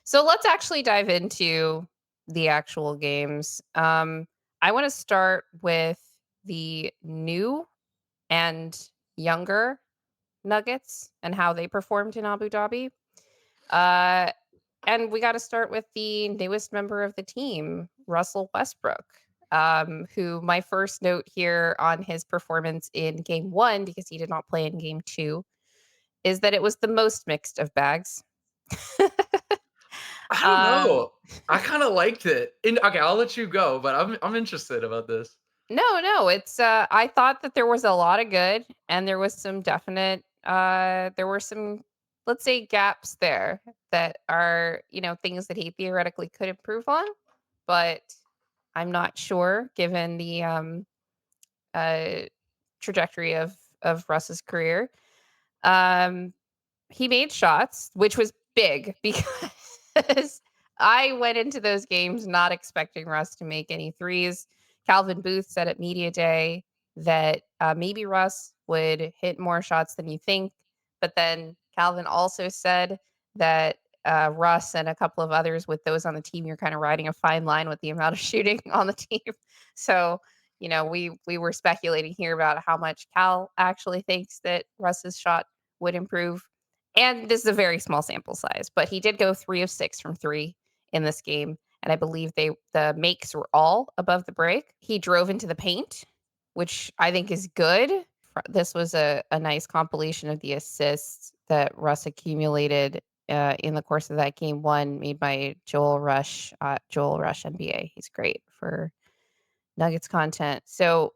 So let's actually dive into the actual games. I want to start with the new and younger Nuggets and how they performed in Abu Dhabi. Uh, and we got to start with the newest member of the team, Russell Westbrook, who my first note here on his performance in game one, because he did not play in game two, is that it was the most mixed of bags. I don't um, know. I kinda liked it. And okay, I'll let you go, but I'm interested about this. No, it's, I thought that there was a lot of good, and there was some definite, there were some, let's say, gaps there that are, things that he theoretically could improve on, but I'm not sure given the, uh, trajectory of Russ's career. Um, he made shots, which was big because I went into those games not expecting Russ to make any threes. Calvin Booth said at media day that maybe Russ would hit more shots than you think, but then Calvin also said that Russ and a couple of others with those on the team, you're kind of riding a fine line with the amount of shooting on the team. So we were speculating here about how much Cal actually thinks that Russ's shot would improve, and this is a very small sample size, but he did go 3 of 6 from 3 in this game, and I believe the makes were all above the break. He drove into the paint, which I think is good. This was a nice compilation of the assists that Russ accumulated, in the course of that game 1 made by Joel Rush NBA. He's great for Nuggets content. So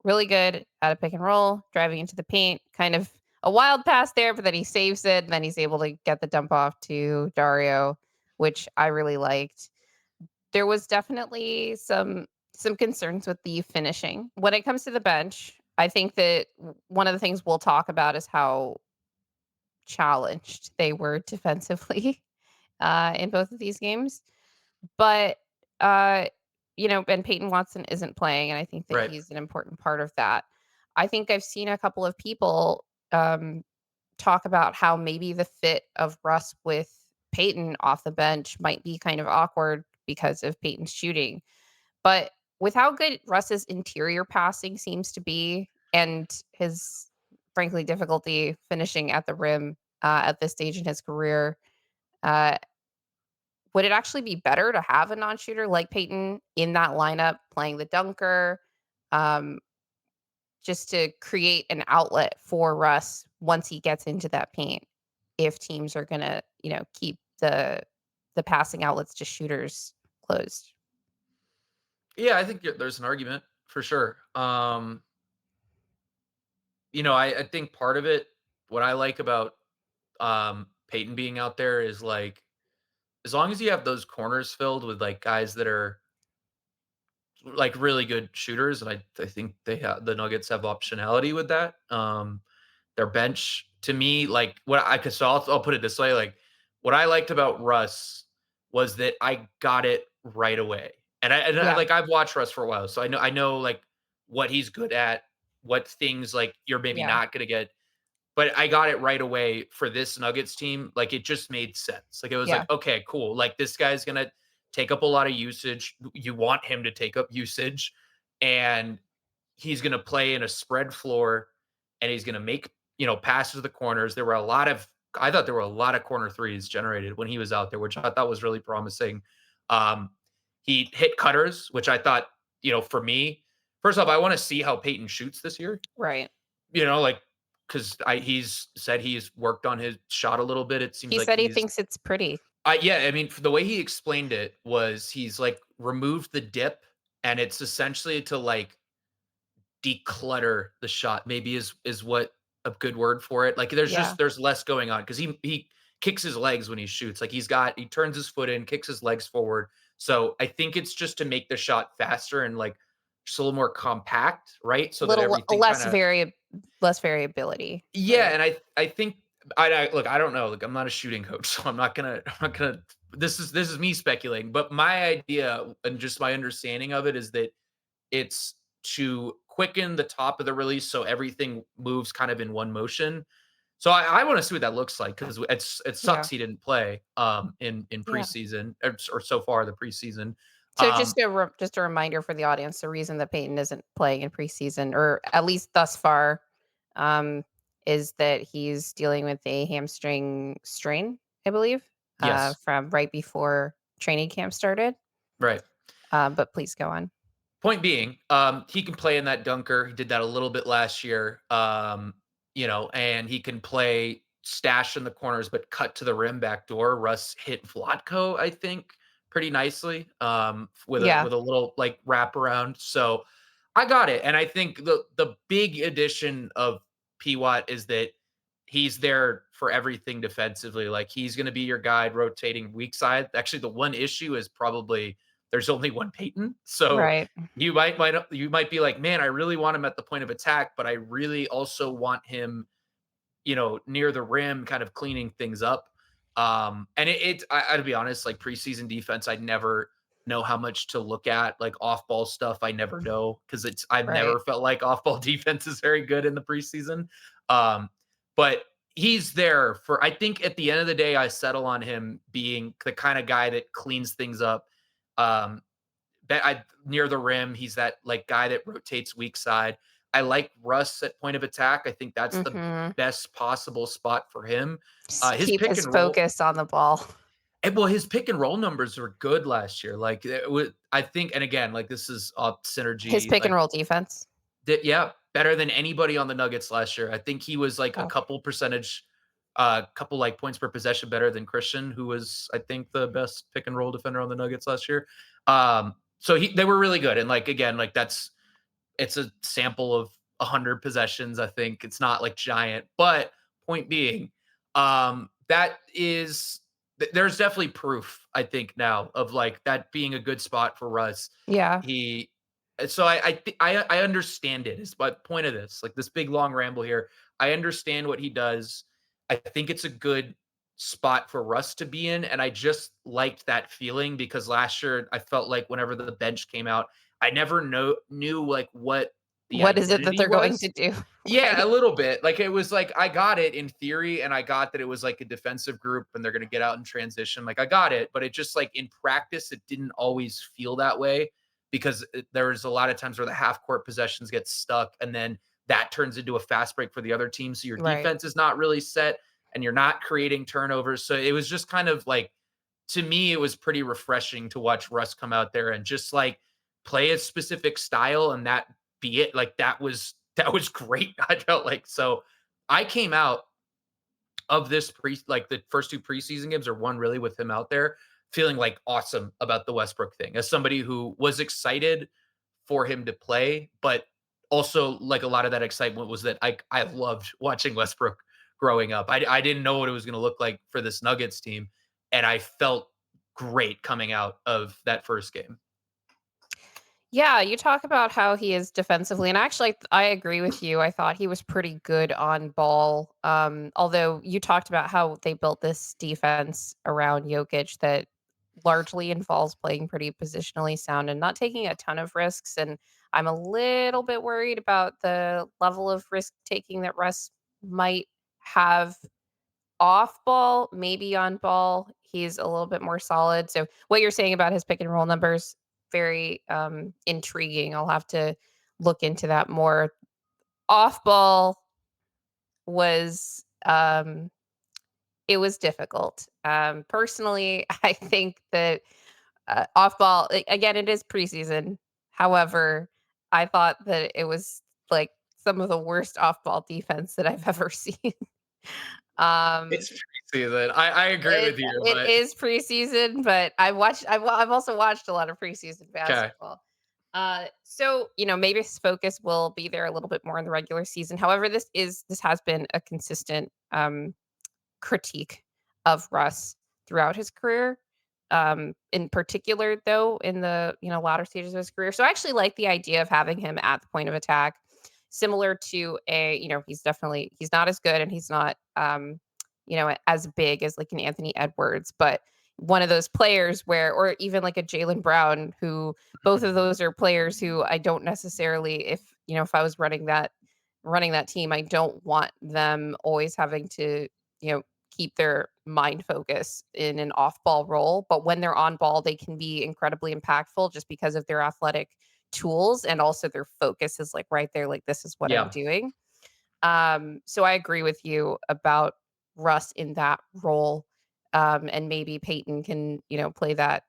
really good at a pick and roll, driving into the paint, kind of a wild pass there, but then he saves it, and then he's able to get the dump off to Dario, which I really liked. There was definitely some concerns with the finishing. When it comes to the bench, I think that one of the things we'll talk about is how challenged they were defensively in both of these games. But, uh, and Peyton Watson isn't playing, and I think that Right. he's an important part of that. I think I've seen a couple of people, talk about how maybe the fit of Russ with Peyton off the bench might be kind of awkward because of Peyton's shooting. But with how good Russ's interior passing seems to be and his, frankly, difficulty finishing at the rim, at this stage in his career, uh, would it actually be better to have a non-shooter like Peyton in that lineup playing the dunker, um, just to create an outlet for Russ once he gets into that paint, if teams are gonna, keep the passing outlets to shooters closed? Yeah, I think there's an argument for sure. I think part of it, what I like about Peyton being out there is like as long as you have those corners filled with like guys that are like really good shooters, and I think the Nuggets have optionality with that. Their bench to me, like what I could so I'll put it this way, like what I liked about Russ was that I got it right away. And I Yeah, like I've watched Russ for a while, so I know like what he's good at, what things like you're maybe yeah, not gonna get. But I got it right away for this Nuggets team. Like it just made sense. Like it was like, yeah, okay, cool. Like this guy's gonna take up a lot of usage. You want him to take up usage, and he's gonna play in a spread floor, and he's gonna make passes to the corners. There were a lot of I thought there were a lot of corner threes generated when he was out there, which I thought was really promising. Um, he hit cutters, which I thought, for me, first off, I want to see how Peyton shoots this year. right. Like, because he's said he's worked on his shot a little bit. It seems He like said he he's thinks it's pretty. yeah, I mean, for the way he explained it was he's, like, removed the dip, and it's essentially to, like, declutter the shot, maybe is what a good word for it. Like, Yeah, there's less going on because he kicks his legs when he shoots. Like, he turns his foot in, kicks his legs forward. So, I think it's just to make the shot faster and, like, just a little more compact, right? So that little everything kinda less variability, yeah, right? and I think I look, I don't know, like, I'm not a shooting coach, so I'm not gonna this is me speculating, but my idea and just my understanding of it is that it's to quicken the top of the release so everything moves kind of in one motion. So I want to see what that looks like because it sucks Yeah. he didn't play in Yeah. preseason or so far the preseason. So Um, just a reminder for the audience, the reason that Peyton isn't playing in preseason, or at least thus far, um, is that he's dealing with a hamstring strain, I believe, yes, from right before training camp started. right. But please go on. Point being, he can play in that dunker. He did that a little bit last year. And he can play stash in the corners, but cut to the rim backdoor. Russ hit Vlatko, I think, pretty nicely. With a Yeah. with a little like wraparound. So I got it. And I think the big addition of P-Watt is that he's there for everything defensively. Like he's gonna be your guide rotating weak side. Actually, the one issue is probably there's only one Peyton. So Right. you might be like, man, I really want him at the point of attack, but I really also want him, near the rim, kind of cleaning things up. And to be honest, like preseason defense, I never know how much to look at. Like off ball stuff, I never know because I've Right. never felt like off ball defense is very good in the preseason. But he's there for. I think at the end of the day, I settle on him being the kind of guy that cleans things up. Um, near the rim. He's that like guy that rotates weak side. I like Russ at point of attack. I think that's the Mhm. best possible spot for him. Just His keep pick his and roll, focus on the ball. well, his pick and roll numbers were good last year. Like I think, and again, like this is His synergy. pick and Like, roll defense. yeah, better than anybody on the Nuggets last year. I think he was like a Oh, couple like points per possession better than Christian, who was I think the best pick and roll defender on the Nuggets last year. So they were really good, and like again, like it's a sample of 100 possessions. I think it's not like giant, but point being, there's definitely proof. I think now of like that being a good spot for Russ. yeah. He so I understand it. Is my point of this. Like this big long ramble here. I understand what he does. I think it's a good spot for Russ to be in, and I just liked that feeling because last year I felt like whenever the bench came out, I never knew like what the What is it that identity they're going was. to do? Yeah, a Right. little bit. Like it was like I got it in theory, and I got that it was like a defensive group and they're gonna get out in transition. Like I got it, but it just like in practice, it didn't always feel that way because there's a lot of times where the half court possessions get stuck, and then that turns into a fast break for the other team. So your Right. defense is not really set, and you're not creating turnovers. So it was just kind of like to me, it was pretty refreshing to watch Russ come out there and just like play a specific style and that be it. Like that was great. I felt like so I came out of this like the first two preseason games or one really with him out there feeling like awesome about the Westbrook thing as somebody who was excited for him to play, but also like a lot of that excitement was that I loved watching Westbrook growing up. I didn't know what it was going to look like for this Nuggets team, and I felt great coming out of that first game. Yeah, you talk about how he is defensively, and actually, I agree with you. I thought he was pretty good on ball. Although you talked about how they built this defense around Jokic that largely involves playing pretty positionally sound and not taking a ton of risks. And I'm a little bit worried about the level of risk taking that Russ might have off ball, maybe on ball, he's a little bit more solid. So what you're saying about his pick and roll numbers, very intriguing. I'll have to look into that more. Off ball was it was difficult. Personally, I think that off ball again, it is preseason. However, I thought that it was like some of the worst off ball defense that I've ever seen. um It's preseason. I agree with you, It but is preseason, but I've also watched a lot of preseason okay. basketball. So, maybe his focus will be there a little bit more in the regular season. However, this has been a consistent critique of Russ throughout his career. In particular though, in the, latter stages of his career. So I actually like the idea of having him at the point of attack, similar to he's not as good and he's not as big as like an Anthony Edwards, but one of those players where, or even like a Jalen Brown, who both of those are players who I don't necessarily, if I was running that running that team. I don't want them always having to, you know, keep their mind focus in an off-ball role, but when they're on ball, they can be incredibly impactful just because of their athletic tools, and also their focus is, like, right there, like, "This is what I'm Yeah. doing." So I agree with you about Russ in that role, and maybe Peyton can, you know, play that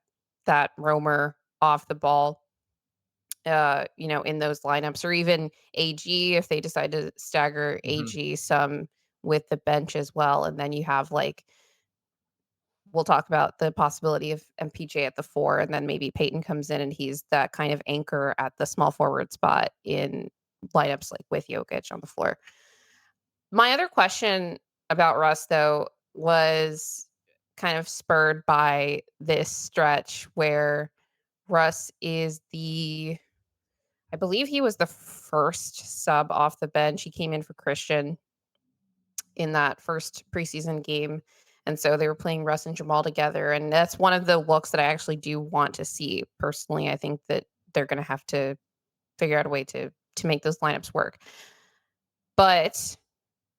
roamer off the ball, you know, in those lineups, or even AG if they decide to stagger Mhm. AG some with the bench as well, and then you have, like, we'll talk about the possibility of MPJ at the 4, and then maybe Peyton comes in and he's that kind of anchor at the small forward spot in lineups, like, with Jokic on the floor. My other question about Russ, though, was kind of spurred by this stretch where Russ is I believe he was the first sub off the bench. He came in for Christian in that first preseason game. And so they were playing Russ and Jamal together. And that's one of the looks that I actually do want to see personally. I think that they're going to have to figure out a way to make those lineups work. But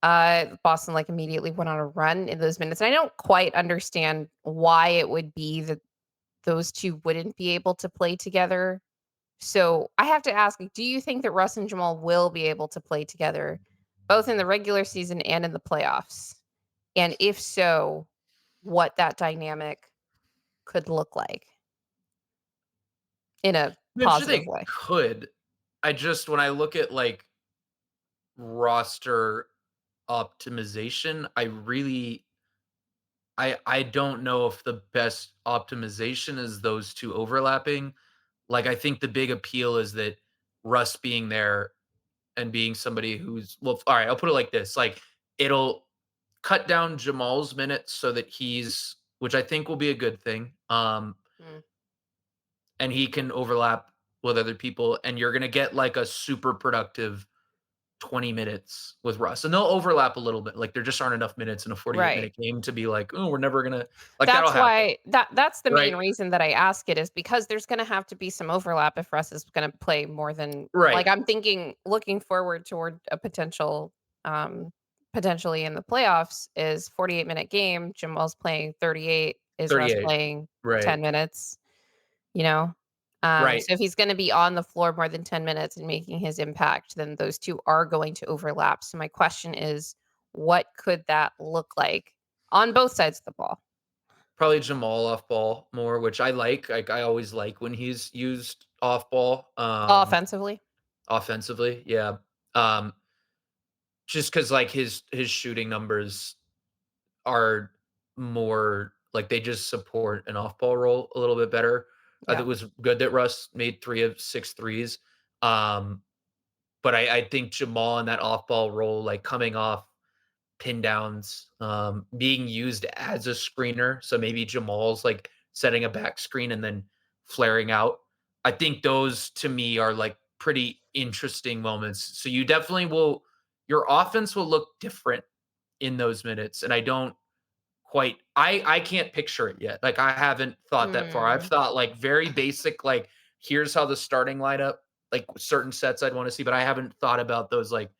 Boston, like, immediately went on a run in those minutes, and I don't quite understand why it would be that those 2 wouldn't be able to play together. So, I have to ask, like, do you think that Russ and Jamal will be able to play together both in the regular season and in the playoffs? And if so, what that dynamic could look like in a I'm sure positive they way? could. I just when I look at, like, roster optimization, I don't know if the best optimization is those 2 overlapping. Like, I think the big appeal is that Russ being there and being somebody who's well, all right, I'll put it like this, like, it'll cut down Jamal's minutes so that he's which I think will be a good thing, Mm, and he can overlap with other people, and you're gonna get, like, a super productive 20 minutes with Russ, and they'll overlap a little bit, like, there just aren't enough minutes in a 48 right. minute game to be like, "Oh, we're never gonna" like, that'll That's happen, why that's the main right? reason that I ask it, is because there's gonna have to be some overlap if Russ is gonna play more than, Right. like, I'm thinking looking forward toward a potentially in the playoffs is 48-minute game, Jamal's playing 38, is Russ 38. playing Right. 10 minutes, you know? Right. So if he's gonna be on the floor more than 10 minutes and making his impact, then those 2 are going to overlap. So my question is, what could that look like on both sides of the ball? Probably Jamal off ball more, which I like, I always like when he's used off ball, Offensively? offensively, yeah, um, just because like, his shooting numbers are more like, they just support an off ball role a little bit better. I think Yeah. it was good that Russ made 3 of 6 threes, um, but I think Jamal in that off ball role, like, coming off pin downs, being used as a screener. So maybe Jamal's like setting a back screen and then flaring out. I think those to me are like pretty interesting moments. So you definitely will, your offense will look different in those minutes. And I don't quite, I can't picture it yet. Like I haven't thought that far. I've Mm, thought like very basic, like here's how the starting lineup, like certain sets I'd want to see, but I haven't thought about those like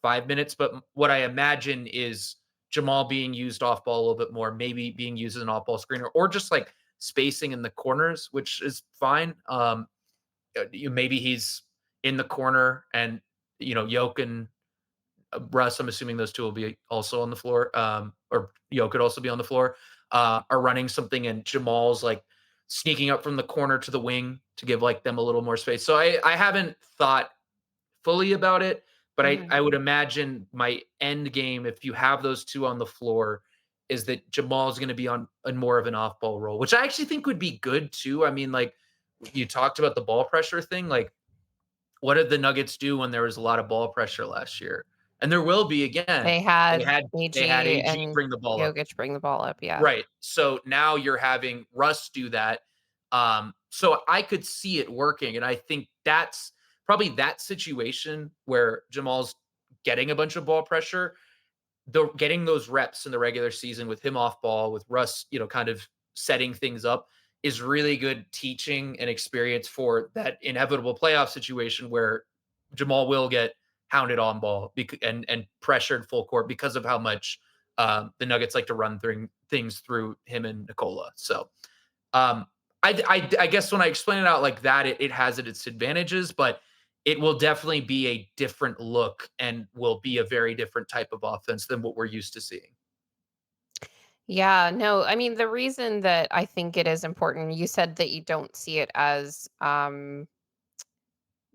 5 minutes. But what I imagine is Jamal being used off ball a little bit more, maybe being used as an off ball screener, or just like spacing in the corners, which is fine. Maybe he's in the corner and Yoke and Russ, I'm assuming those 2 will be also on the floor, or could also be on the floor, are running something and Jamal's, like, sneaking up from the corner to the wing to give, like, them a little more space. So I haven't thought fully about it, but mhm. I would imagine my end game, if you have those 2 on the floor, is that Jamal's gonna be on more of an off-ball role, which I actually think would be good too. I mean, like, you talked about the ball pressure thing, like, what did the Nuggets do when there was a lot of ball pressure last year? And there will be again. They They had had they had AG AG and bring the ball up. Jokic bring the ball up, yeah. Right. So now you're having Russ do that. So I could see it working. And I think that's probably that situation where Jamal's getting a bunch of ball pressure, getting those reps in the regular season with him off ball, with Russ, kind of setting things up is really good teaching and experience for that inevitable playoff situation where Jamal will get hounded on ball and pressured full court because of how much the Nuggets like to run things through him and Nikola. So um, I guess when I explain it out like that, it has its advantages, but it will definitely be a different look and will be a very different type of offense than what we're used to seeing. Yeah, no, I mean, the reason that I think it is important, you said that you don't see it as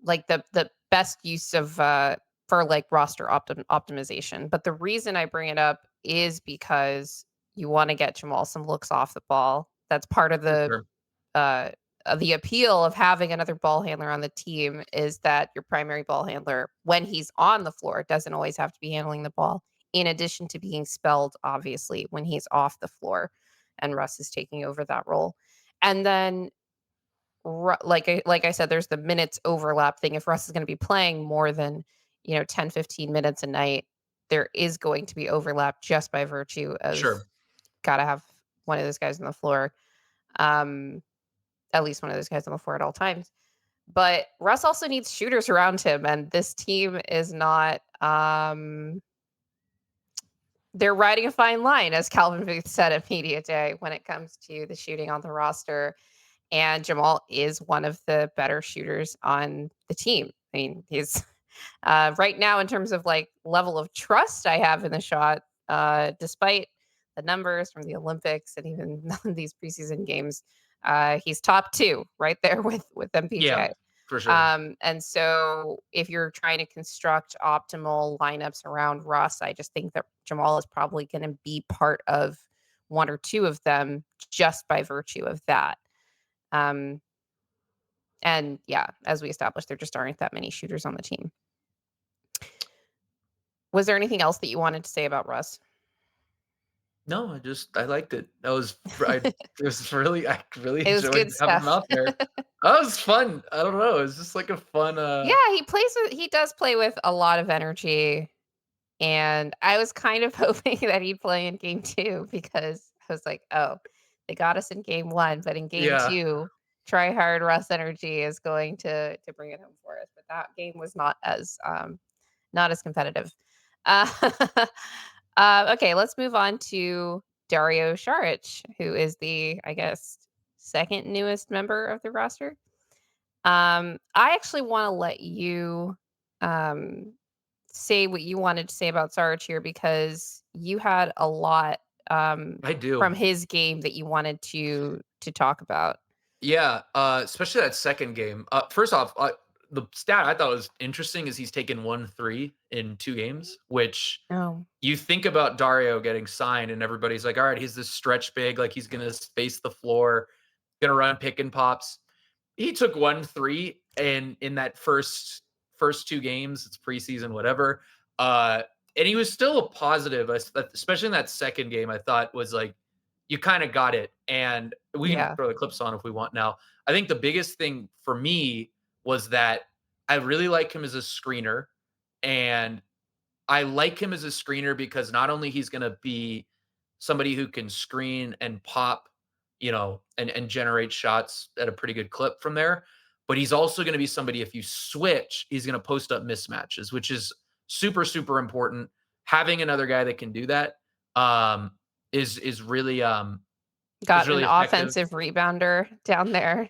like the best use of for like roster optimization. But the reason I bring it up is because you want to get Jamal some looks off the ball. That's part For sure. uh of the appeal of having another ball handler on the team is that your primary ball handler, when he's on the floor, doesn't always have to be handling the ball, in addition to being spelled, obviously, when he's off the floor and Russ is taking over that role. And then like I said, there's the minutes overlap thing. If Russ is gonna be playing more than, 10, 15 minutes a night, there is going to be overlap just by virtue of Sure. gotta have one of those guys on the floor, um, at least one of those guys on the floor at all times. But Russ also needs shooters around him, and this team is not, they're riding a fine line, as Calvin Booth said at media day when it comes to the shooting on the roster. And Jamal is one of the better shooters on the team. I mean, he's right now in terms of like level of trust I have in the shot, despite the numbers from the Olympics and even these preseason games, he's top two right there with Yeah, MPJ. for sure. And so if you're trying to construct optimal lineups around Russ, I just think that Jamal is probably going to be part of one or two of them just by virtue of that. Um, and yeah, as we established, there just aren't that many shooters on the team. Was there anything else that you wanted to say about Russ? No, I liked it. It was really I really It was enjoyed good having him stuff. out there. That was fun. I don't know. It was just like a fun. Yeah, he does play with a lot of energy, and I was kind of hoping that he'd play in game 2 because I was like, "Oh, they got us in game 1, but in game Yeah, 2, try hard Russ energy is going to bring it home for us." But that game was not as competitive. Uh, okay, let's move on to Dario Šarić, who is the, I guess, second newest member of the roster. I actually want to let you um, say what you wanted to say about Šarić here because you had a lot I do. from his game that you wanted to talk about. Yeah, especially that second game. First off, the stat I thought was interesting is he's taken 1 3 in 2 games, which Oh, you think about Dario getting signed, and everybody's like, all right, he's this stretch big, like he's gonna space the floor, gonna run pick and pops. He took 1 3 and in that first 2 games, it's preseason, whatever. Uh, and he was still a positive, especially in that second game. I thought was like you kind of got it, and we can yeah, throw the clips on if we want. Now, I think the biggest thing for me was that I really like him as a screener, and I like him as a screener because not only he's going to be somebody who can screen and pop, and generate shots at a pretty good clip from there, but he's also going to be somebody if you switch, he's going to post up mismatches, which is super super important. Having another guy that can do that um is really is got an really effective. offensive rebounder down there.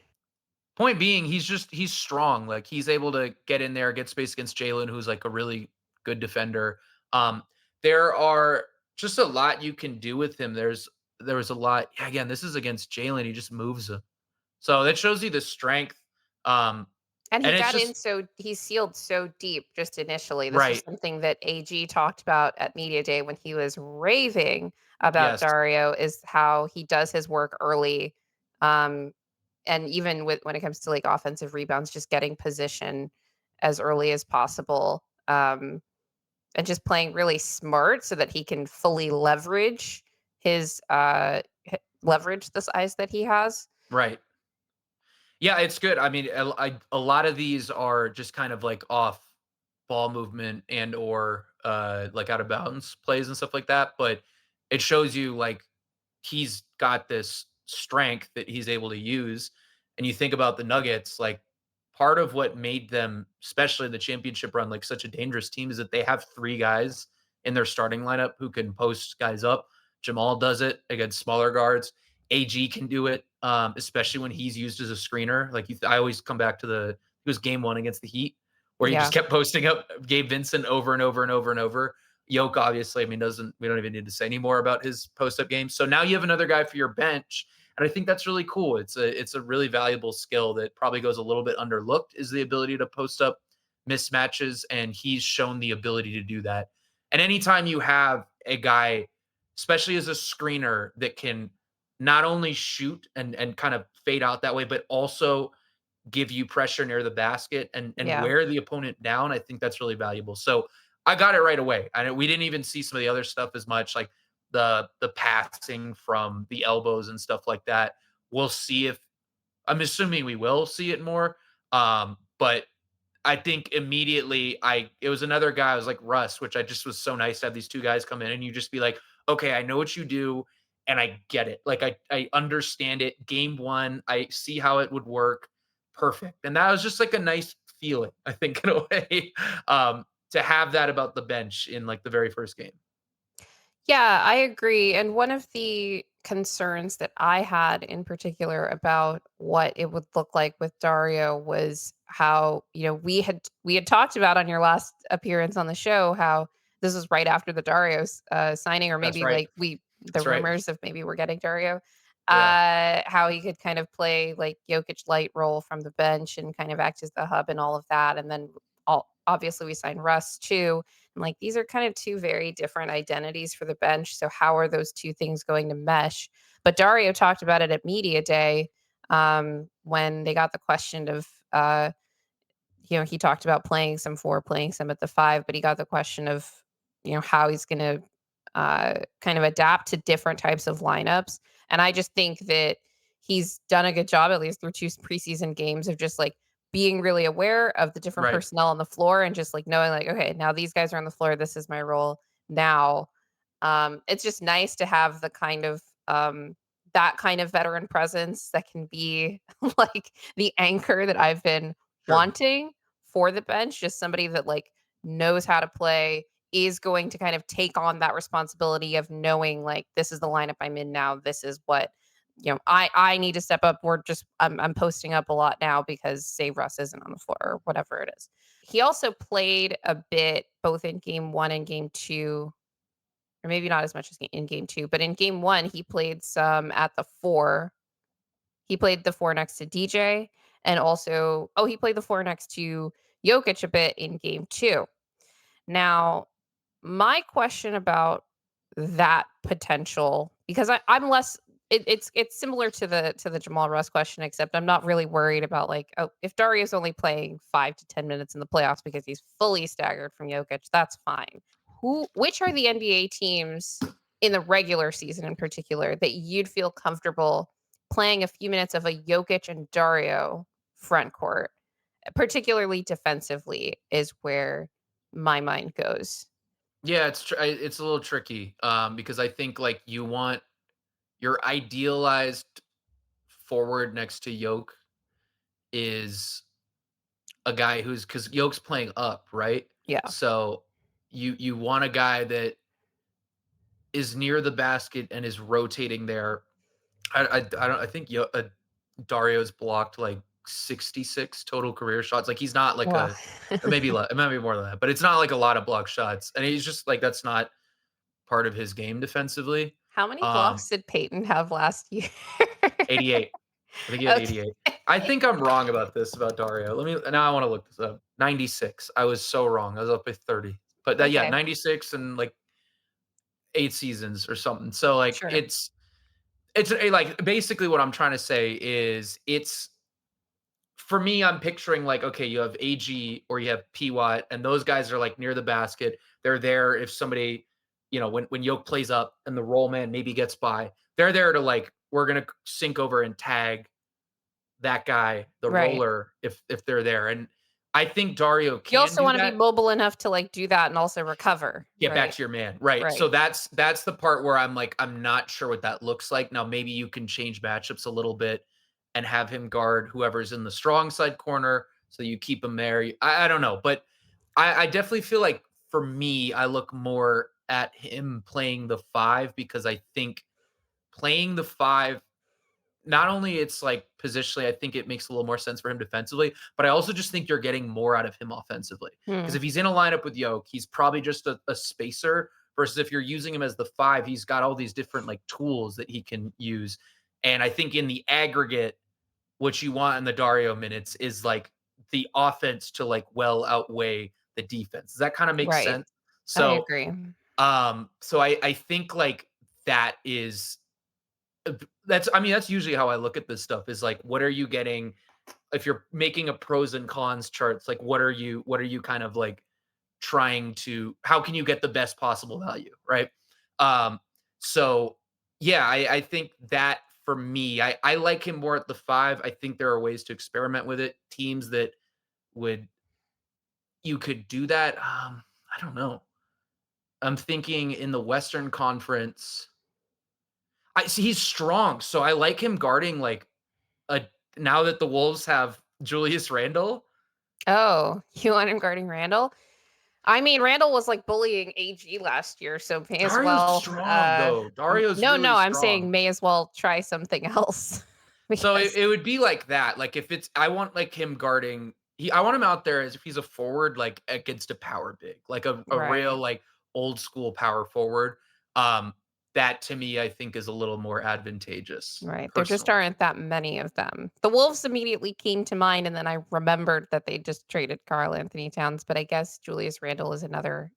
Point being, he's strong. Like he's able to get in there, get space against Jalen, who's like a really good defender. Um, there are just a lot you can do with him. There was a lot. Yeah, again, this is against Jalen. He just moves him. So that shows you the strength. Um, And he and it's got in just so he sealed so deep just initially. This was right. something that AG talked about at media day when he was raving about Yes. Dario is how he does his work early. Um, and even with when it comes to like offensive rebounds, just getting position as early as possible. And just playing really smart so that he can fully leverage his leverage the size that he has. Right. Yeah, it's good. I mean, a lot of these are just kind of like off ball movement and or like out of bounds plays and stuff like that, but it shows you like he's got this strength that he's able to use. And you think about the Nuggets, like part of what made them, especially the championship run, like such a dangerous team is that they have 3 guys in their starting lineup who can post guys up. Jamal does it against smaller guards. AG can do it, especially when he's used as a screener. Like I always come back to it was game 1 against the Heat where he just Yeah. kept posting up Gabe Vincent over and over and over and over. Yoke, obviously, I mean, doesn't we don't even need to say anymore about his post up game. So now you have another guy for your bench, and I think that's really cool. It's a really valuable skill that probably goes a little bit underlooked is the ability to post up mismatches, and he's shown the ability to do that. And anytime you have a guy, especially as a screener, that can not only shoot and kind of fade out that way, but also give you pressure near the basket and Yeah. wear the opponent down, I think that's really valuable. So I got it right away. We didn't even see some of the other stuff as much, like the passing from the elbows and stuff like that. We'll see if I'm assuming we will see it more. But I think immediately it was another guy, I was like Russ, which I just was so nice to have these 2 guys come in and you just be like, okay, I know what you do and I get it. Like I understand it. Game 1, I see how it would work. Perfect. And that was just like a nice feeling, I think, in a way. To have that about the bench in like the very first game. Yeah, I agree. And one of the concerns that I had in particular about what it would look like with Dario was how, we had talked about on your last appearance on the show how this was right after the Dario's signing, or That's maybe right. like the That's right. rumors of maybe we're getting Dario. Yeah. How he could kind of play like Jokic light role from the bench and kind of act as the hub and all of that. And then obviously we signed Russ too, and like these are kind of two very different identities for the bench. So how are those two things going to mesh? But Dario talked about it at media day, when they got the question of he talked about playing some four, playing some at the five, but he got the question of, how he's going to kind of adapt to different types of lineups. And I just think that he's done a good job, at least through two preseason games, of just like being really aware of the different Right. personnel on the floor and just like knowing, like, okay, now these guys are on the floor. This is my role now. It's just nice to have that kind of veteran presence that can be like the anchor that I've been Sure. wanting for the bench, just somebody that like knows how to play, is going to kind of take on that responsibility of knowing like this is the lineup I'm in now. This is what I need to step up. Or just I'm posting up a lot now because say Russ isn't on the floor or whatever it is. He also played a bit both in game 1 and game 2, or maybe not as much as in game 2, but in game 1 he played some at the 4. He played the 4 next to DJ, and also he played the 4 next to Jokic a bit in game 2. Now, my question about that potential, because I'm less it's similar to the Jamal Russ question, except I'm not really worried about like, oh, if Dario's only playing 5 to 10 minutes in the playoffs because he's fully staggered from Jokic, that's fine. Which are the NBA teams in the regular season in particular that you'd feel comfortable playing a few minutes of a Jokic and Dario front court, particularly defensively, is where my mind goes. Yeah, it's a little tricky, because I think, like, you want your idealized forward next to Yoke is a guy who's because Yoke's playing up, right? Yeah. So, you want a guy that is near the basket and is rotating there. I don't I think Dario's blocked, like, 66 total career shots, like, he's not like Wow. a it might be more than that, but it's not like a lot of block shots, and he's just like, that's not part of his game defensively. How many Um, blocks did Peyton have last year? 88. I think he had 88. I Okay. think I'm wrong about this about Dario. Let me now I wanna look this up. 96. I was so wrong. I was up by 30. But that yeah, Okay. 96 and, like, 8 seasons or something. So, like, Sure. like, basically what I'm trying to say is it's for me, I'm picturing like, okay, you have AG or you have P Watt, and those guys are like near the basket. They're there if somebody, when Yoke plays up and the roll man maybe gets by, they're there to like, we're gonna sink over and tag that guy, the Right. roller, if they're there. And I think Dario You can also do wanna be that. mobile enough to, like, do that and also recover, Get back right? to your man. Right. So Right. that's the part where I'm like, I'm not sure what that looks like. Now, maybe you can change matchups a little bit and have him guard whoever's in the strong side corner, so you keep him there. I don't know, but I definitely feel like for me, I look more at him playing the 5 because I think playing the 5, not only it's like positionally, I think it makes a little more sense for him defensively, but I also just think you're getting more out of him offensively. Because Hmm. if he's in a lineup with Yoke, he's probably just a spacer. Versus if you're using him as the 5, he's got all these different like tools that he can use. And I think in the aggregate, what you want in the Dario minutes is like the offense to like well outweigh the defense. Does that kind of make Right. sense? I So agree. so I think like that is that's I mean that's usually how I look at this stuff is like what are you getting if you're making a pros and cons charts, like what are you kind of like trying to how can you get the best possible value, right? Um, so yeah, I think that for me, I like him more at the 5. I think there are ways to experiment with it. Teams that would you could do that. I don't know. I'm thinking in the Western Conference. I see he's strong, so I like him guarding like a now that the Wolves have Julius Randle. Oh, you want him guarding Randall? I mean, Randall was like bullying AG last year, so may as Dario's well. strong though. Dario's No, really no, I'm strong. saying may as well try something else So it, because it would be like that. Like if it's I want like him guarding I want him out there as if he's a forward like against a power big, like a real right, like old school power forward. Um that to me I think is a little more advantageous right. There just personally. aren't that many of them. The Wolves immediately came to mind, and then I remembered that they just traded Carl Anthony Towns, but I guess Julius Randle is another,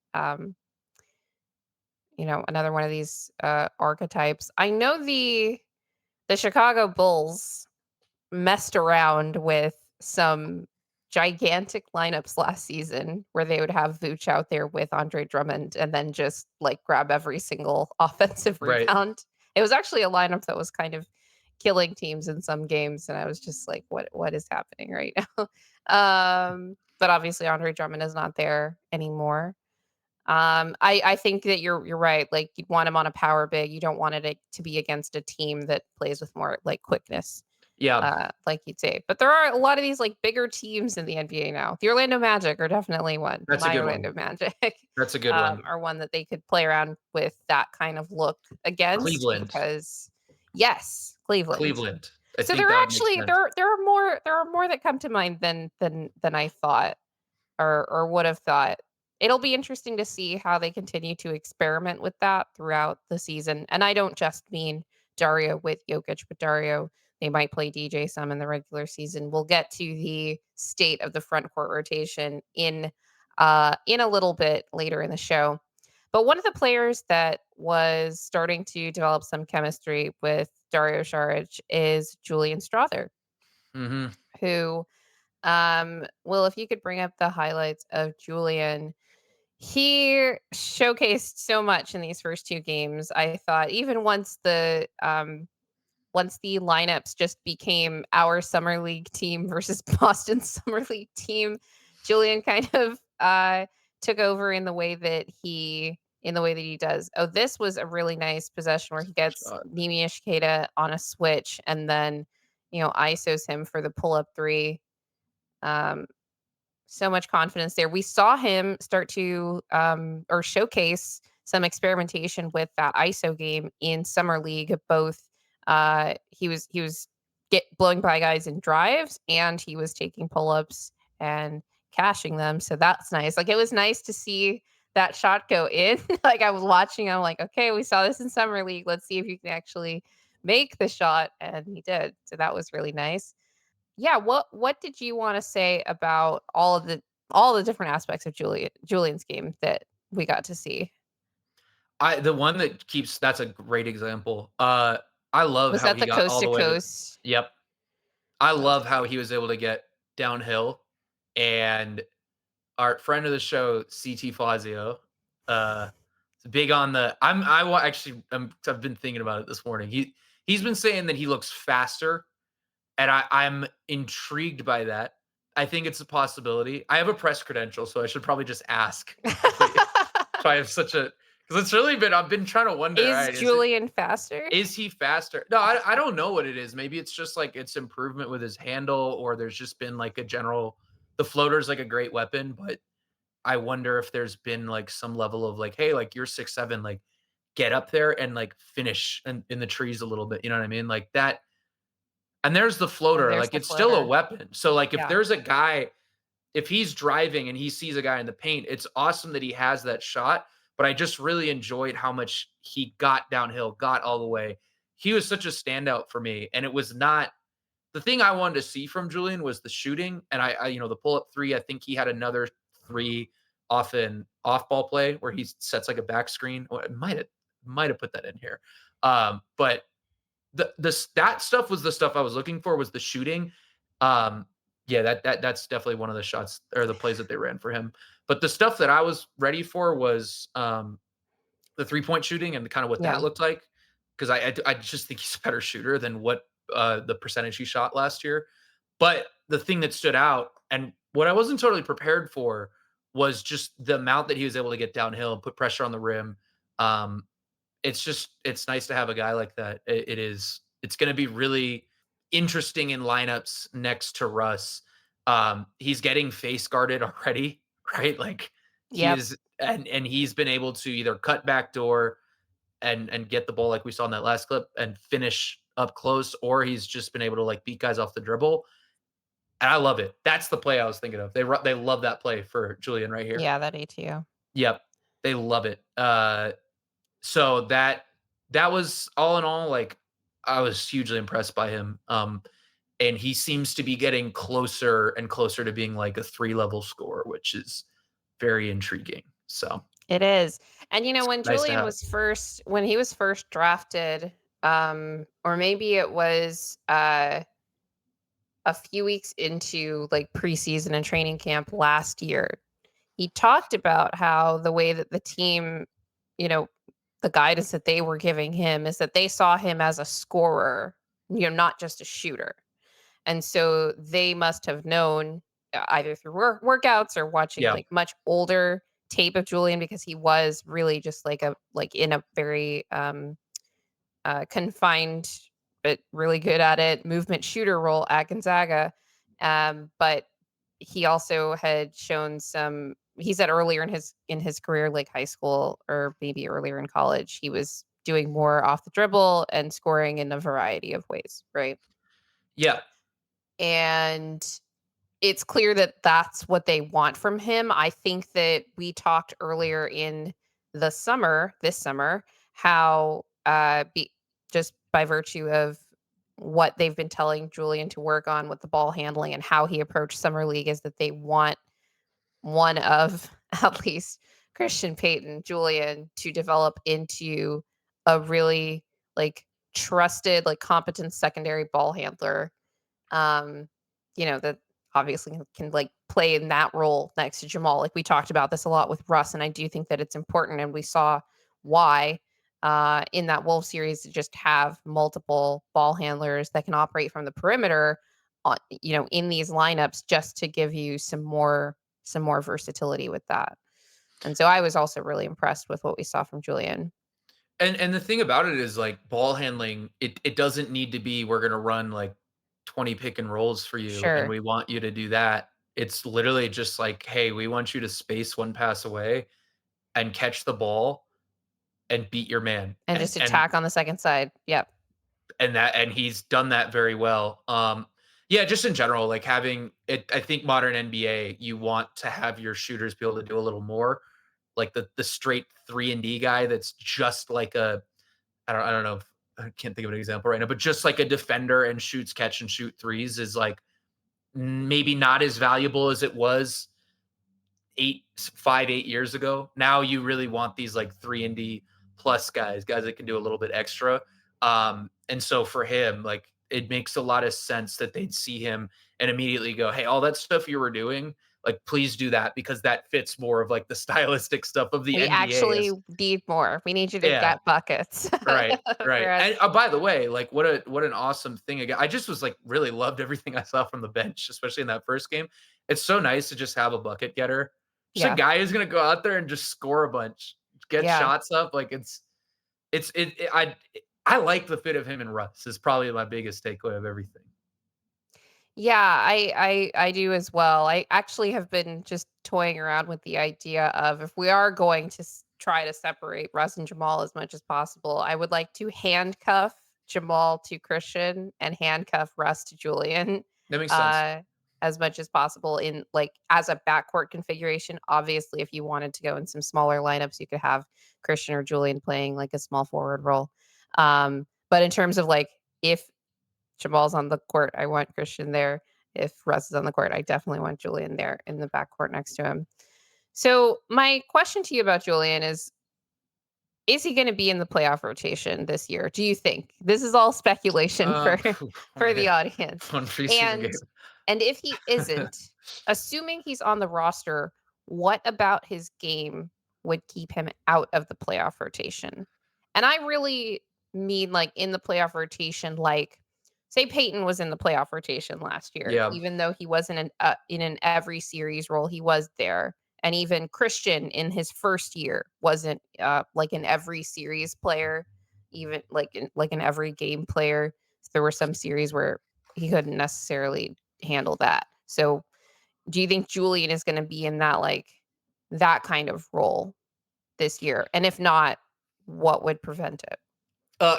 another one of these archetypes. I know the Chicago Bulls messed around with some gigantic lineups last season where they would have Vooch out there with Andre Drummond and then just like grab every single offensive Right. rebound. It was actually a lineup that was kind of killing teams in some games, and I was just like, what is happening right now? But obviously Andre Drummond is not there anymore. I think that you're right. Like you'd want him on a power big. You don't want it to be against a team that plays with more like quickness, Yeah. like you'd say. But there are a lot of these like bigger teams in the NBA now. The Orlando Magic are definitely one. That's a My good one. Orlando Magic That's a good one. are one that they could play around with that kind of look against Cleveland. because yes, Cleveland. Cleveland. I So think there that are would make actually sense. there are more that come to mind than I thought or would have thought. It'll be interesting to see how they continue to experiment with that throughout the season. And I don't just mean Dario with Jokic, but Dario, they might play DJ some in the regular season. We'll get to the state of the front court rotation in a little bit later in the show. But one of the players that was starting to develop some chemistry with Dario Šarić is Julian Strawther, Mhm. who well, if you could bring up the highlights of Julian, he showcased so much in these first 2 games. I thought even once the lineups just became our summer league team versus Boston's summer league team, Julian kind of took over in the way that he does. Oh, this was a really nice possession where he gets Shot. Nimi Ishiketa on a switch and then, ISOs him for the pull up 3. Um, so much confidence there. We saw him start to or showcase some experimentation with that ISO game in summer league. Both he was get blowing by guys in drives and he was taking pull-ups and cashing them. So that's nice. Like it was nice to see that shot go in. Like I was watching, I'm like, okay, we saw this in summer league. Let's see if you can actually make the shot. And he did. So that was really nice. Yeah, what did you wanna say about all the different aspects of Julian's game that we got to see? I the one that keeps that's a great example. I love Was how that he the got coast all to the way to coast? Yep. I That was love how great. he was able to get downhill, and our friend of the show, CT Fazio, is big on the I wa actually, I've been thinking about it this morning. He's been saying that he looks faster, and I'm intrigued by that. I think it's a possibility. I have a press credential, so I should probably just ask if they if I have such a because it's really been I've been trying to wonder, Is alright, Julian faster? is he faster? No, I don't know what it is. Maybe it's just like it's improvement with his handle, or there's just been like a general. the floater is like a great weapon, but I wonder if there's been like some level of like, hey, like you're 6'7", like get up there and like finish in the trees a little bit. You know what I mean? Like that. And there's the And floater. there's Like the it's still a floater. weapon. So like if Yeah. there's a guy, if he's driving and he sees a guy in the paint, it's awesome that he has that shot. But I just really enjoyed how much he got downhill, got all the way. He was such a standout for me. And it was not the thing I wanted to see from Julian was the shooting. And the pull up three, I think he had another three off an off ball play where he sets like a back screen. Or it might have put that in here. But that stuff was the stuff I was looking for was the shooting. Um, yeah, that's definitely one of the shots or the plays that they ran for him. But the stuff that I was ready for was the 3-point shooting and kind of what that Yeah. looked like. Because I just think he's a better shooter than what the percentage he shot last year. But the thing that stood out and what I wasn't totally prepared for was just the amount that he was able to get downhill and put pressure on the rim. Um, it's nice to have a guy like that. It's going to be really interesting in lineups next to Russ. He's getting face guarded already, right? Like he Yep. is, and he's been able to either cut back door and get the ball like we saw in that last clip and finish up close, or he's just been able to like beat guys off the dribble. And I love it. That's the play I was thinking of. They love that play for Julian right here. Yeah, that ATO. Yep, they love it. So that was all in all, like, I was hugely impressed by him, and he seems to be getting closer and closer to being like a 3-level scorer, which is very intriguing. So, It is. And, it's when nice to Julian have. was first when he was first drafted, or maybe it was, a few weeks into, like, preseason and training camp last year, he talked about how the way that the team, you know, the guidance that they were giving him is that they saw him as a scorer, not just a shooter. And so they must have known either through workouts or watching Yeah, like much older tape of Julian because he was really just like in a very confined but really good at it movement shooter role at Gonzaga. But he also had shown some. He said earlier in his career, like high school or maybe earlier in college, he was doing more off the dribble and scoring in a variety of ways, right? yeah, And it's clear that that's what they want from him. I think that we talked earlier in this summer, how just by virtue of what they've been telling Julian to work on with the ball handling and how he approached summer league is that they want one of at least Christian Payton, Julian to develop into a really like trusted, like competent secondary ball handler, um, that obviously can like play in that role next to Jamal. Like we talked about this a lot with Russ, and I do think that it's important. And we saw why in that Wolves series to just have multiple ball handlers that can operate from the perimeter on, in these lineups just to give you some more versatility with that. And so I was also really impressed with what we saw from Julian. and the thing about it is, like, ball handling, it doesn't need to be, "We're gonna run, like, 20 pick and rolls for you, and Sure. we want you to do that." It's literally just like, "Hey, we want you to space 1 pass away and catch the ball and beat your man." And And just and attack on the second side. Yep. and he's done that very well. Yeah, just in general, like, having it I think modern NBA, you want to have your shooters be able to do a little more, like the straight 3 and D guy that's just like a I don't know if I can't think of an example right now, but just like a defender and shoots catch and shoot threes is like maybe not as valuable as it was 8 years ago. Now you really want these like 3 and D plus guys that can do a little bit extra. And so for him, like it makes a lot of sense that they'd see him and immediately go, "Hey, all that stuff you were doing, like please do that because that fits more of like the stylistic stuff of the We NBA." actually As need more. We need you to yeah, get buckets right, for right. us. And, by the way, like, what an awesome thing again. I just was, like, really loved everything I saw from the bench, especially in that first game. It's so nice to just have a bucket getter. Just a Yeah. guy who's gonna go out there and just score a bunch, get Yeah. shots up, like, I like the fit of him and Russ is probably my biggest takeaway of everything. Yeah, I do as well. I actually have been just toying around with the idea of if we are going to try to separate Russ and Jamal as much as possible, I would like to handcuff Jamal to Christian and handcuff Russ to Julian That makes sense. uh, as much as possible in like as a backcourt configuration. Obviously, if you wanted to go in some smaller lineups, you could have Christian or Julian playing like a small forward role. But in terms of like if Jamal's on the court, I want Christian there. If Russ is on the court, I definitely want Julian there in the backcourt next to him. So, my question to you about Julian is he gonna be in the playoff rotation this year, do you think? This is all speculation for Oh for the man, audience. one preseason And game. and if he isn't, assuming he's on the roster, what about his game would keep him out of the playoff rotation? And I really mean, like, in the playoff rotation, like, say Peyton was in the playoff rotation last year, Yeah, even though he wasn't in an every series role, he was there. And even Christian in his first year wasn't, like an every series player, even like an every game player. There were some series where he couldn't necessarily handle that. So, do you think Julian is gonna be in that, like, that kind of role this year? And if not, what would prevent it?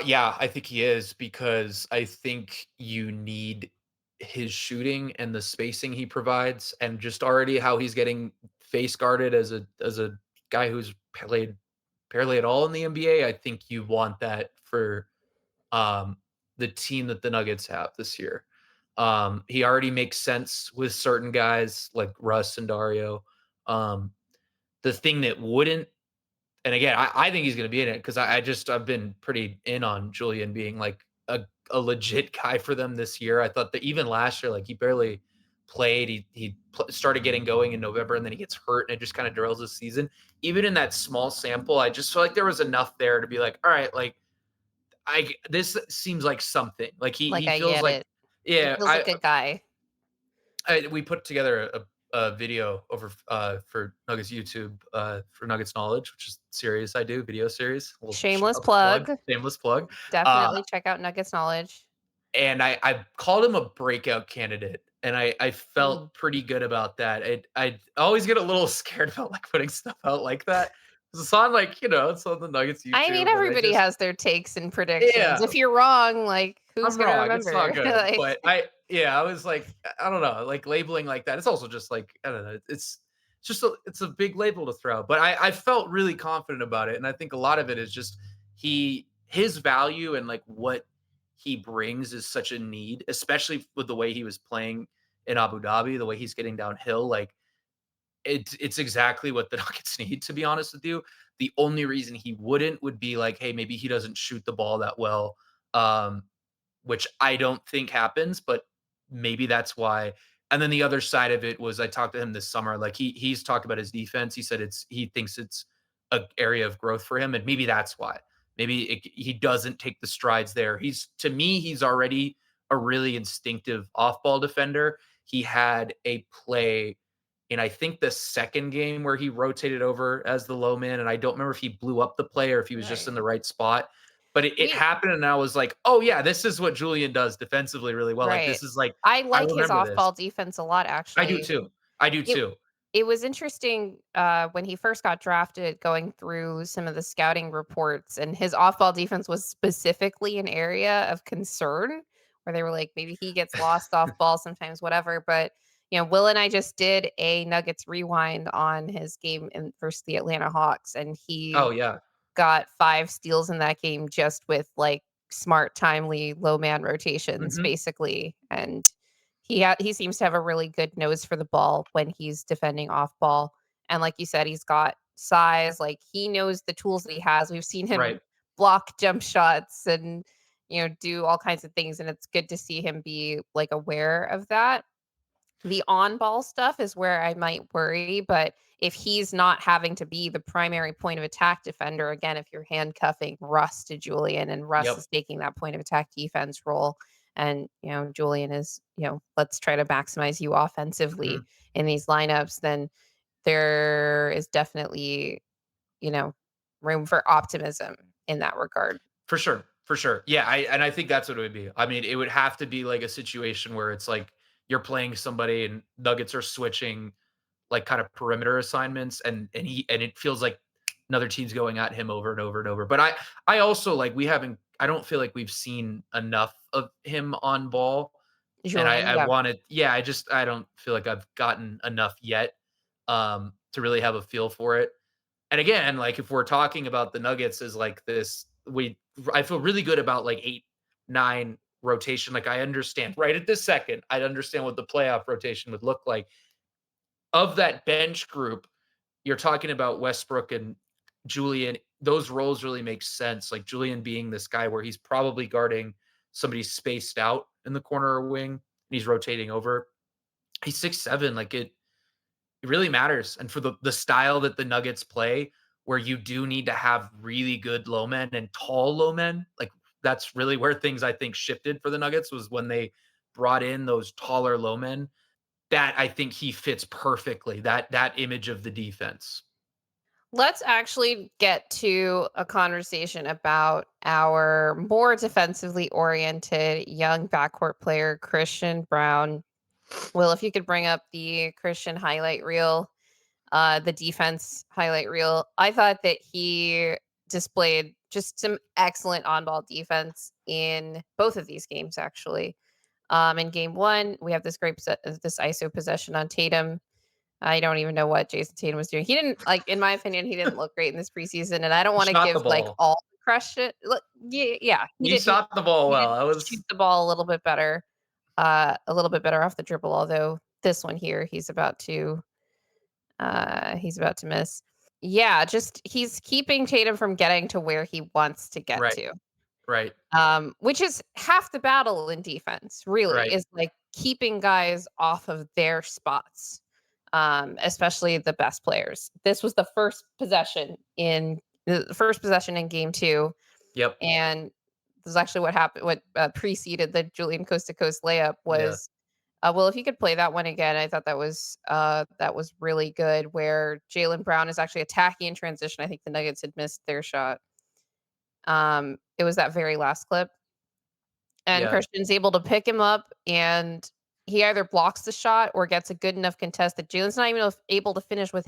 yeah, I think he is because I think you need his shooting and the spacing he provides, and just already how he's getting face guarded as a guy who's played barely at all in the NBA. I think you want that for um, the team that the Nuggets have this year. He already makes sense with certain guys like Russ and Dario. Um, the thing that wouldn't, and again, I think he's going to be in it because I've been pretty in on Julian being like a legit guy for them this year. I thought that even last year, like he barely played. Started getting going in November and then he gets hurt and it just kind of derails his season. Even in that small sample, I just feel like there was enough there to be like, all right, like I this seems like something. Like Like, he I feels get like it. He yeah, feels like a guy. we put together a video over for Nuggets YouTube for Nuggets Knowledge, which is a series I do, video series. A little Shameless plug, plug. shameless plug. Uh Definitely check out Nuggets Knowledge. and I called him a breakout candidate, and I Mm. felt pretty good about that. I always get a little scared about like putting stuff out like that. 'Cause it's on like, it's on the Nuggets I mean, YouTube, and I everybody just has their takes and predictions. yeah, If you're wrong, like, who's I'm gonna wrong, it's not remember? good, Like, but I was like, I don't know, like, labeling like that, it's also just like, I don't know, it's just it's a big label to throw, but I felt really confident about it, and I think a lot of it is just his value and, like, what he brings is such a need, especially with the way he was playing in Abu Dhabi, the way he's getting downhill, like, it's exactly what the Nuggets need, to be honest with you. The only reason he wouldn't would be like, hey, maybe he doesn't shoot the ball that well, um, which I don't think happens, but maybe that's why. And then the other side of it was I talked to him this summer. Like he's talked about his defense. He said he thinks it's a area of growth for him, and maybe that's why. Maybe he doesn't take the strides there. He's to me, he's already a really instinctive off-ball defender. He had a play in I think the second game where he rotated over as the low man, and I don't remember if he blew up the play or if he was just right. in the right spot. But it We happened, and I was like, "Oh, yeah, this is what Julian does defensively really well." Like, right. this is like, I I like his remember this. off-ball defense a lot, I do actually. too. I do It too. it was interesting, when he first got drafted, going through some of the scouting reports, and his off-ball defense was specifically an area of concern where they were like, "Maybe he gets lost off ball sometimes, whatever," but, Will and I just did a Nuggets rewind on his game in versus the Atlanta Hawks, and he Oh, yeah. got 5 steals in that game just with, like, smart, timely, low man rotations, Mhm. basically, and he seems to have a really good nose for the ball when he's defending off ball, and like you said, he's got size, like, he knows the tools that he has. We've seen him Right. block jump shots and, do all kinds of things, and it's good to see him be, like, aware of that. The on-ball stuff is where I might worry, but if he's not having to be the primary point of attack defender, again, if you're handcuffing Russ to Julian and Russ Yep. is taking that point of attack defense role, and, Julian is, let's try to maximize you offensively Mhm. in these lineups, then there is definitely, you know, room for optimism in that regard. For sure, for sure. Yeah, I think that's what it would be. I mean, it would have to be like a situation where it's like you're playing somebody and Nuggets are switching like kind of perimeter assignments and it feels like another team's going at him over and over and over. But I also like we haven't I don't feel like we've seen enough of him on ball. And Julian, I yeah. wanted yeah, I don't feel like I've gotten enough yet to really have a feel for it. And again, like if we're talking about the Nuggets as like this, I feel really good about like 8, 9 rotation. Like I understand right at this second, I understand what the playoff rotation would look like. Of that bench group, you're talking about Westbrook and Julian. Those roles really make sense. Like Julian being this guy where he's probably guarding somebody spaced out in the corner or wing, and he's rotating over. He's 6'7". Like it really matters. And for the style that the Nuggets play, where you do need to have really good low men and tall low men, like that's really where things I think shifted for the Nuggets was when they brought in those taller low men. That I think he fits perfectly. That image of the defense. Let's actually get to a conversation about our more defensively oriented young backcourt player, Christian Braun. Well, if you could bring up the Christian highlight reel, the defense highlight reel, I thought that he displayed just some excellent on ball defense in both of these games, actually. In game one, we have this this ISO possession on Tatum. I don't even know what Jason Tatum was doing. He didn't like, in my opinion, he didn't look great in this preseason, and I don't He want to shot the give like ball. all the credit. Look, yeah, yeah, He shot the ball he well. did I shoot was the ball a little bit better off the dribble. Although this one here, he's about to miss. Yeah, just he's keeping Tatum from getting to where he wants to get right, to. right, Which is half the battle in defense, really, right. is like keeping guys off of their spots, especially the best players. This was the first possession in game two, Yep. and this is actually what happened. What preceded the Julian coast to coast layup Yeah. was, well, if you could play that one again, I thought that was really good. Where Jalen Brown is actually attacking in transition. I think the Nuggets had missed their shot. It was that very last clip. And Yeah. Christian's able to pick him up, and he either blocks the shot or gets a good enough contest that Jalen's not even able to finish with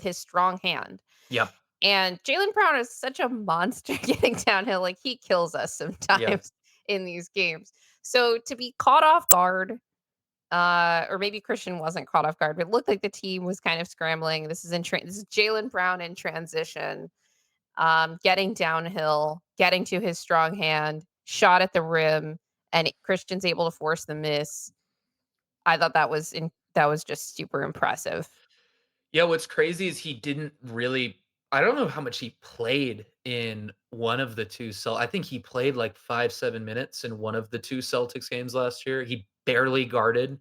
his strong hand. Yep. And Jalen Brown is such a monster getting downhill, like, he kills us Yeah. sometimes in these games. So, to be caught off guard, or maybe Christian wasn't caught off guard, but it looked like the team was kind of scrambling. This is Jalen Brown in transition, getting downhill, getting to his strong hand, shot at the rim, and Christian's able to force the miss. I thought that was just super impressive. Yeah, what's crazy is he didn't really I don't know how much he played in one of the 2 I think he played like 5, 7 minutes in one of the 2 Celtics games last year. He barely guarded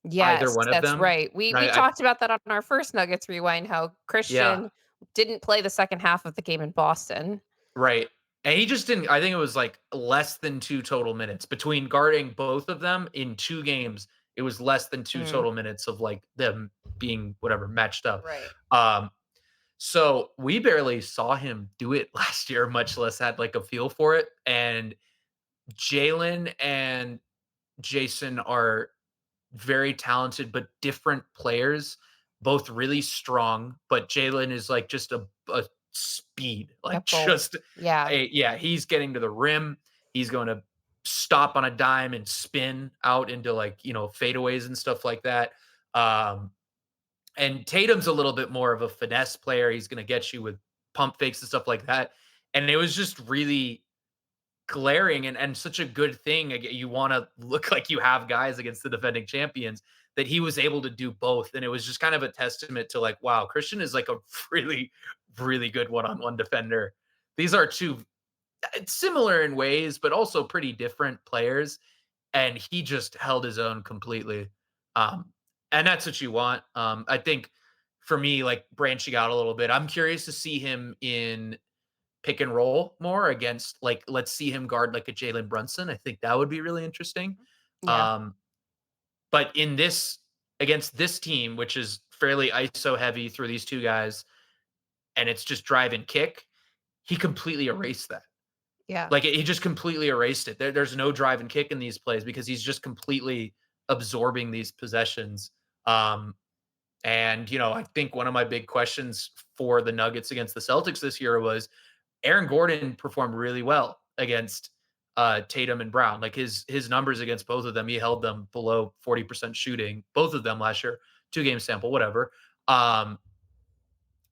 either Yes, one of that's them. right. We And we I talked about that on our first Nuggets rewind, how yeah, Christian didn't play the second half of the game in Boston. right. And he just didn't I think it was like less than 2 total minutes between guarding both of them in 2 games. It was less than 2 Mm, total minutes of like them being whatever matched up. right. Um So we barely saw him do it last year, much less had like a feel for it. And Jalen and Jason are very talented, but different players, both really strong. But Jalen is like just a speed, A like bolt. just Yeah. yeah, he's getting to the rim. He's going to stop on a dime and spin out into like, fadeaways and stuff like that. Um, and Tatum's a little bit more of a finesse player. He's going to get you with pump fakes and stuff like that. And it was just really glaring and such a good thing. You want to look like you have guys against the defending champions that he was able to do both. And it was just kind of a testament to like, wow, Christian is like a really, really good one-on-one defender. These are two similar in ways, but also pretty different players. And he just held his own completely. Um, and that's what you want. I think for me, like branching out a little bit, I'm curious to see him in pick and roll more against like let's see him guard like a Jalen Brunson. I think that would be really interesting. Yeah. Um, but in this against this team, which is fairly ISO heavy through these two guys, and it's just drive and kick, he completely erased that. Yeah. Like he just completely erased it. There's no drive and kick in these plays because he's just completely absorbing these possessions. Um, and I think one of my big questions for the Nuggets against the Celtics this year was Aaron Gordon performed really well against Tatum and Brown. Like his numbers against both of them, he held them below 40% shooting, both of them last year, 2 game sample, whatever. Um,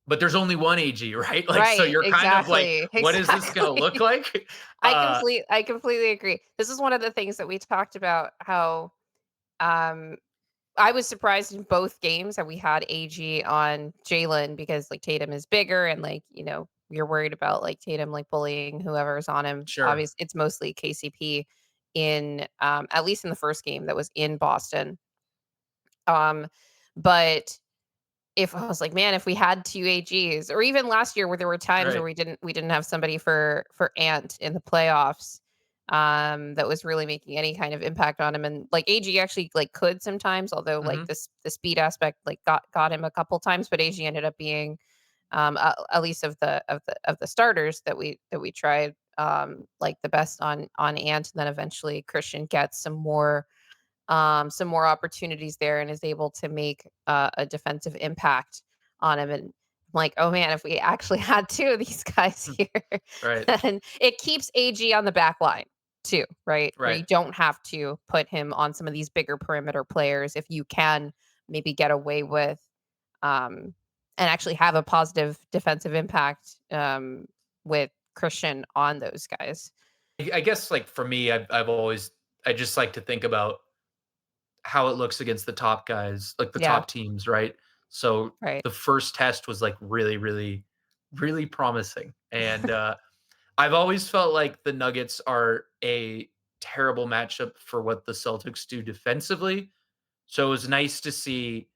but there's only one AG, right? Like, so Right, you're kind of like, exactly, what is this gonna exactly. look like? Uh, I completely agree. This is one of the things that we talked about how, um, I was surprised in both games that we had AG on Jalen because, like, Tatum is bigger and, like, you're worried about, like, Tatum, like, bullying whoever's on him. sure, Obviously, it's mostly KCP in, at least in the first game that was in Boston. Um, but if I was like, "Man, if we had 2 AGs," or even last year where there were times where right. we didn't have somebody for Ant in the playoffs, that was really making any kind of impact on him, and, like, AG actually, like, could sometimes, although, like, Mhm. the speed aspect, like, got him a couple times, but AG ended up being, at least of the starters that we tried, like, the best on Ant, and then eventually Christian gets some more opportunities there and is able to make a defensive impact on him. And I'm like, oh man, if we actually had two of these guys here, Right, then it keeps AG on the back line too, right? Where right. you don't have to put him on some of these bigger perimeter players if you can maybe get away with um, and actually have a positive defensive impact with Christian on those guys. I guess, like, for me, I've always I just like to think about how it looks against the top guys, like the Yeah, top teams, right? So right. the first test was like really, really, really promising. And I've always felt like the Nuggets are a terrible matchup for what the Celtics do defensively. So it was nice to see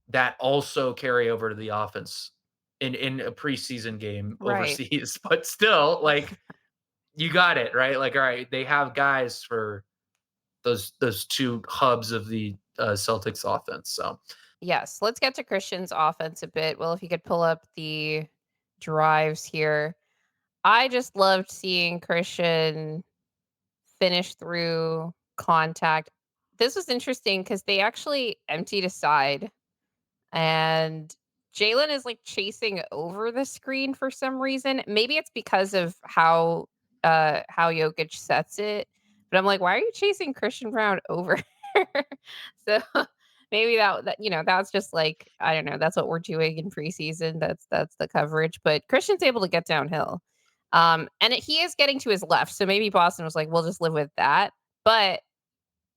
that also carry over to the offense in a preseason game Right. overseas. But still, like, you got it, right? Like, all right, they have guys for those two hubs of the Celtics offense. So Yes, let's get to Christian's offense a bit. Well, if you could pull up the drives here. I just loved seeing Christian finish through contact. This was interesting because they actually emptied a side and Jalen is like chasing over the screen for some reason. Maybe it's because of how Jokic sets it. But I'm like, why are you chasing Christian Brown over? So maybe that's just like, I don't know, that's what we're doing in preseason. That's the coverage. But Christian's able to get downhill. He is getting to his left. So maybe Boston was like, we'll just live with that. But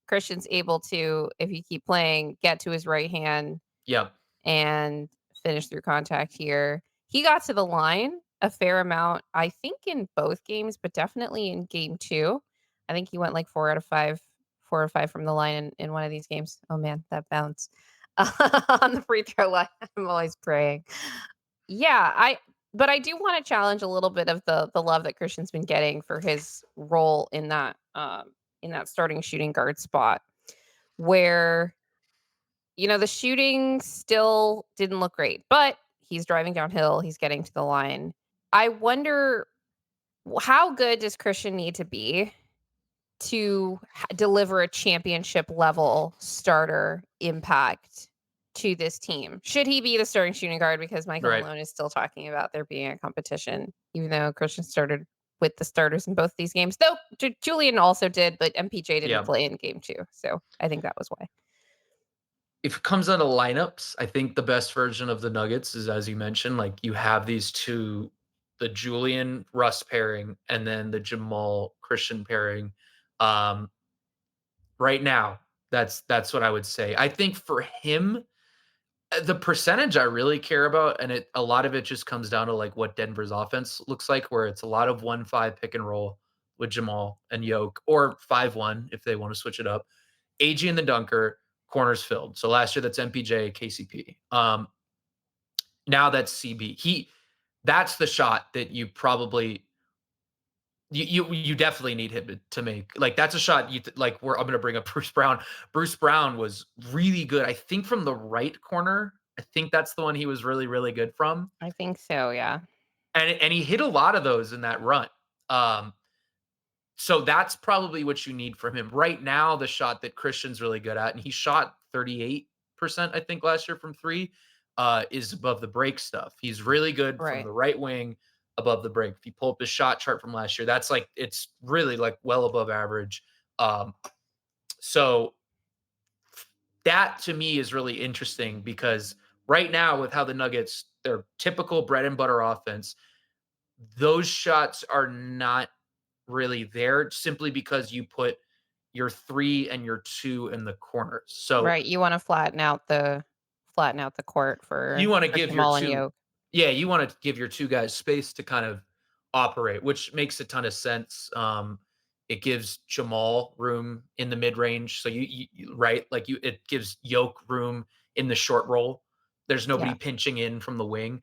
Christian's able to, if you keep playing, get to his right hand yeah, and finish through contact here. He got to the line a fair amount, I think in both games, but definitely in game 2. I think he went like 4 out of 5 from the line in one of these games. Oh man, that bounce on the free throw line. I'm always praying. Yeah, but I do want to challenge a little bit of the love that Christian's been getting for his role in that starting shooting guard spot where the shooting still didn't look great, but he's driving downhill, he's getting to the line. I wonder how good does Christian need to be to deliver a championship level starter impact to this team? Should he be the starting shooting guard? Because Michael right. Malone is still talking about there being a competition, even though Christian started with the starters in both these games. Though Julian also did, but MPJ didn't Yeah. play in game 2. So I think that was why. If it comes down to lineups, I think the best version of the Nuggets is, as you mentioned, like you have these two, the Julian Russ pairing and then the Jamal Christian pairing. Um, right now, that's what I would say. I think for him, the percentage I really care about, and a lot of it just comes down to like what Denver's offense looks like, where it's a lot of 1-5 pick and roll with Jamal and Yoke, or 5-1 if they want to switch it up. AG and the dunker, corners filled. So last year that's MPJ, KCP. Now that's CB. That's the shot that you probably you definitely need him to make. Like that's a shot like where I'm gonna bring up Bruce Brown. Bruce Brown was really good. I think from the right corner. I think that's the one he was really, really good from. I think so, yeah. And he hit a lot of those in that run. Um, So that's probably what you need from him. Right now, the shot that Christian's really good at, and he shot 38%, I think, last year from 3, is above the break stuff. He's really good from Right. the right wing above the break. If you pull up his shot chart from last year, that's like it's really like well above average. Um, so that to me is really interesting because right now, with how the Nuggets, their typical bread and butter offense, those shots are not really there simply because you put your 3 and your 2 in the corners. So Right, you wanna flatten out the court you want to for give your Jamal and 2, Yoke. yeah, you want to give your 2 guys space to kind of operate, which makes a ton of sense. It gives Jamal room in the mid range. So right, like it gives Yoke room in the short roll. There's nobody Yeah. pinching in from the wing.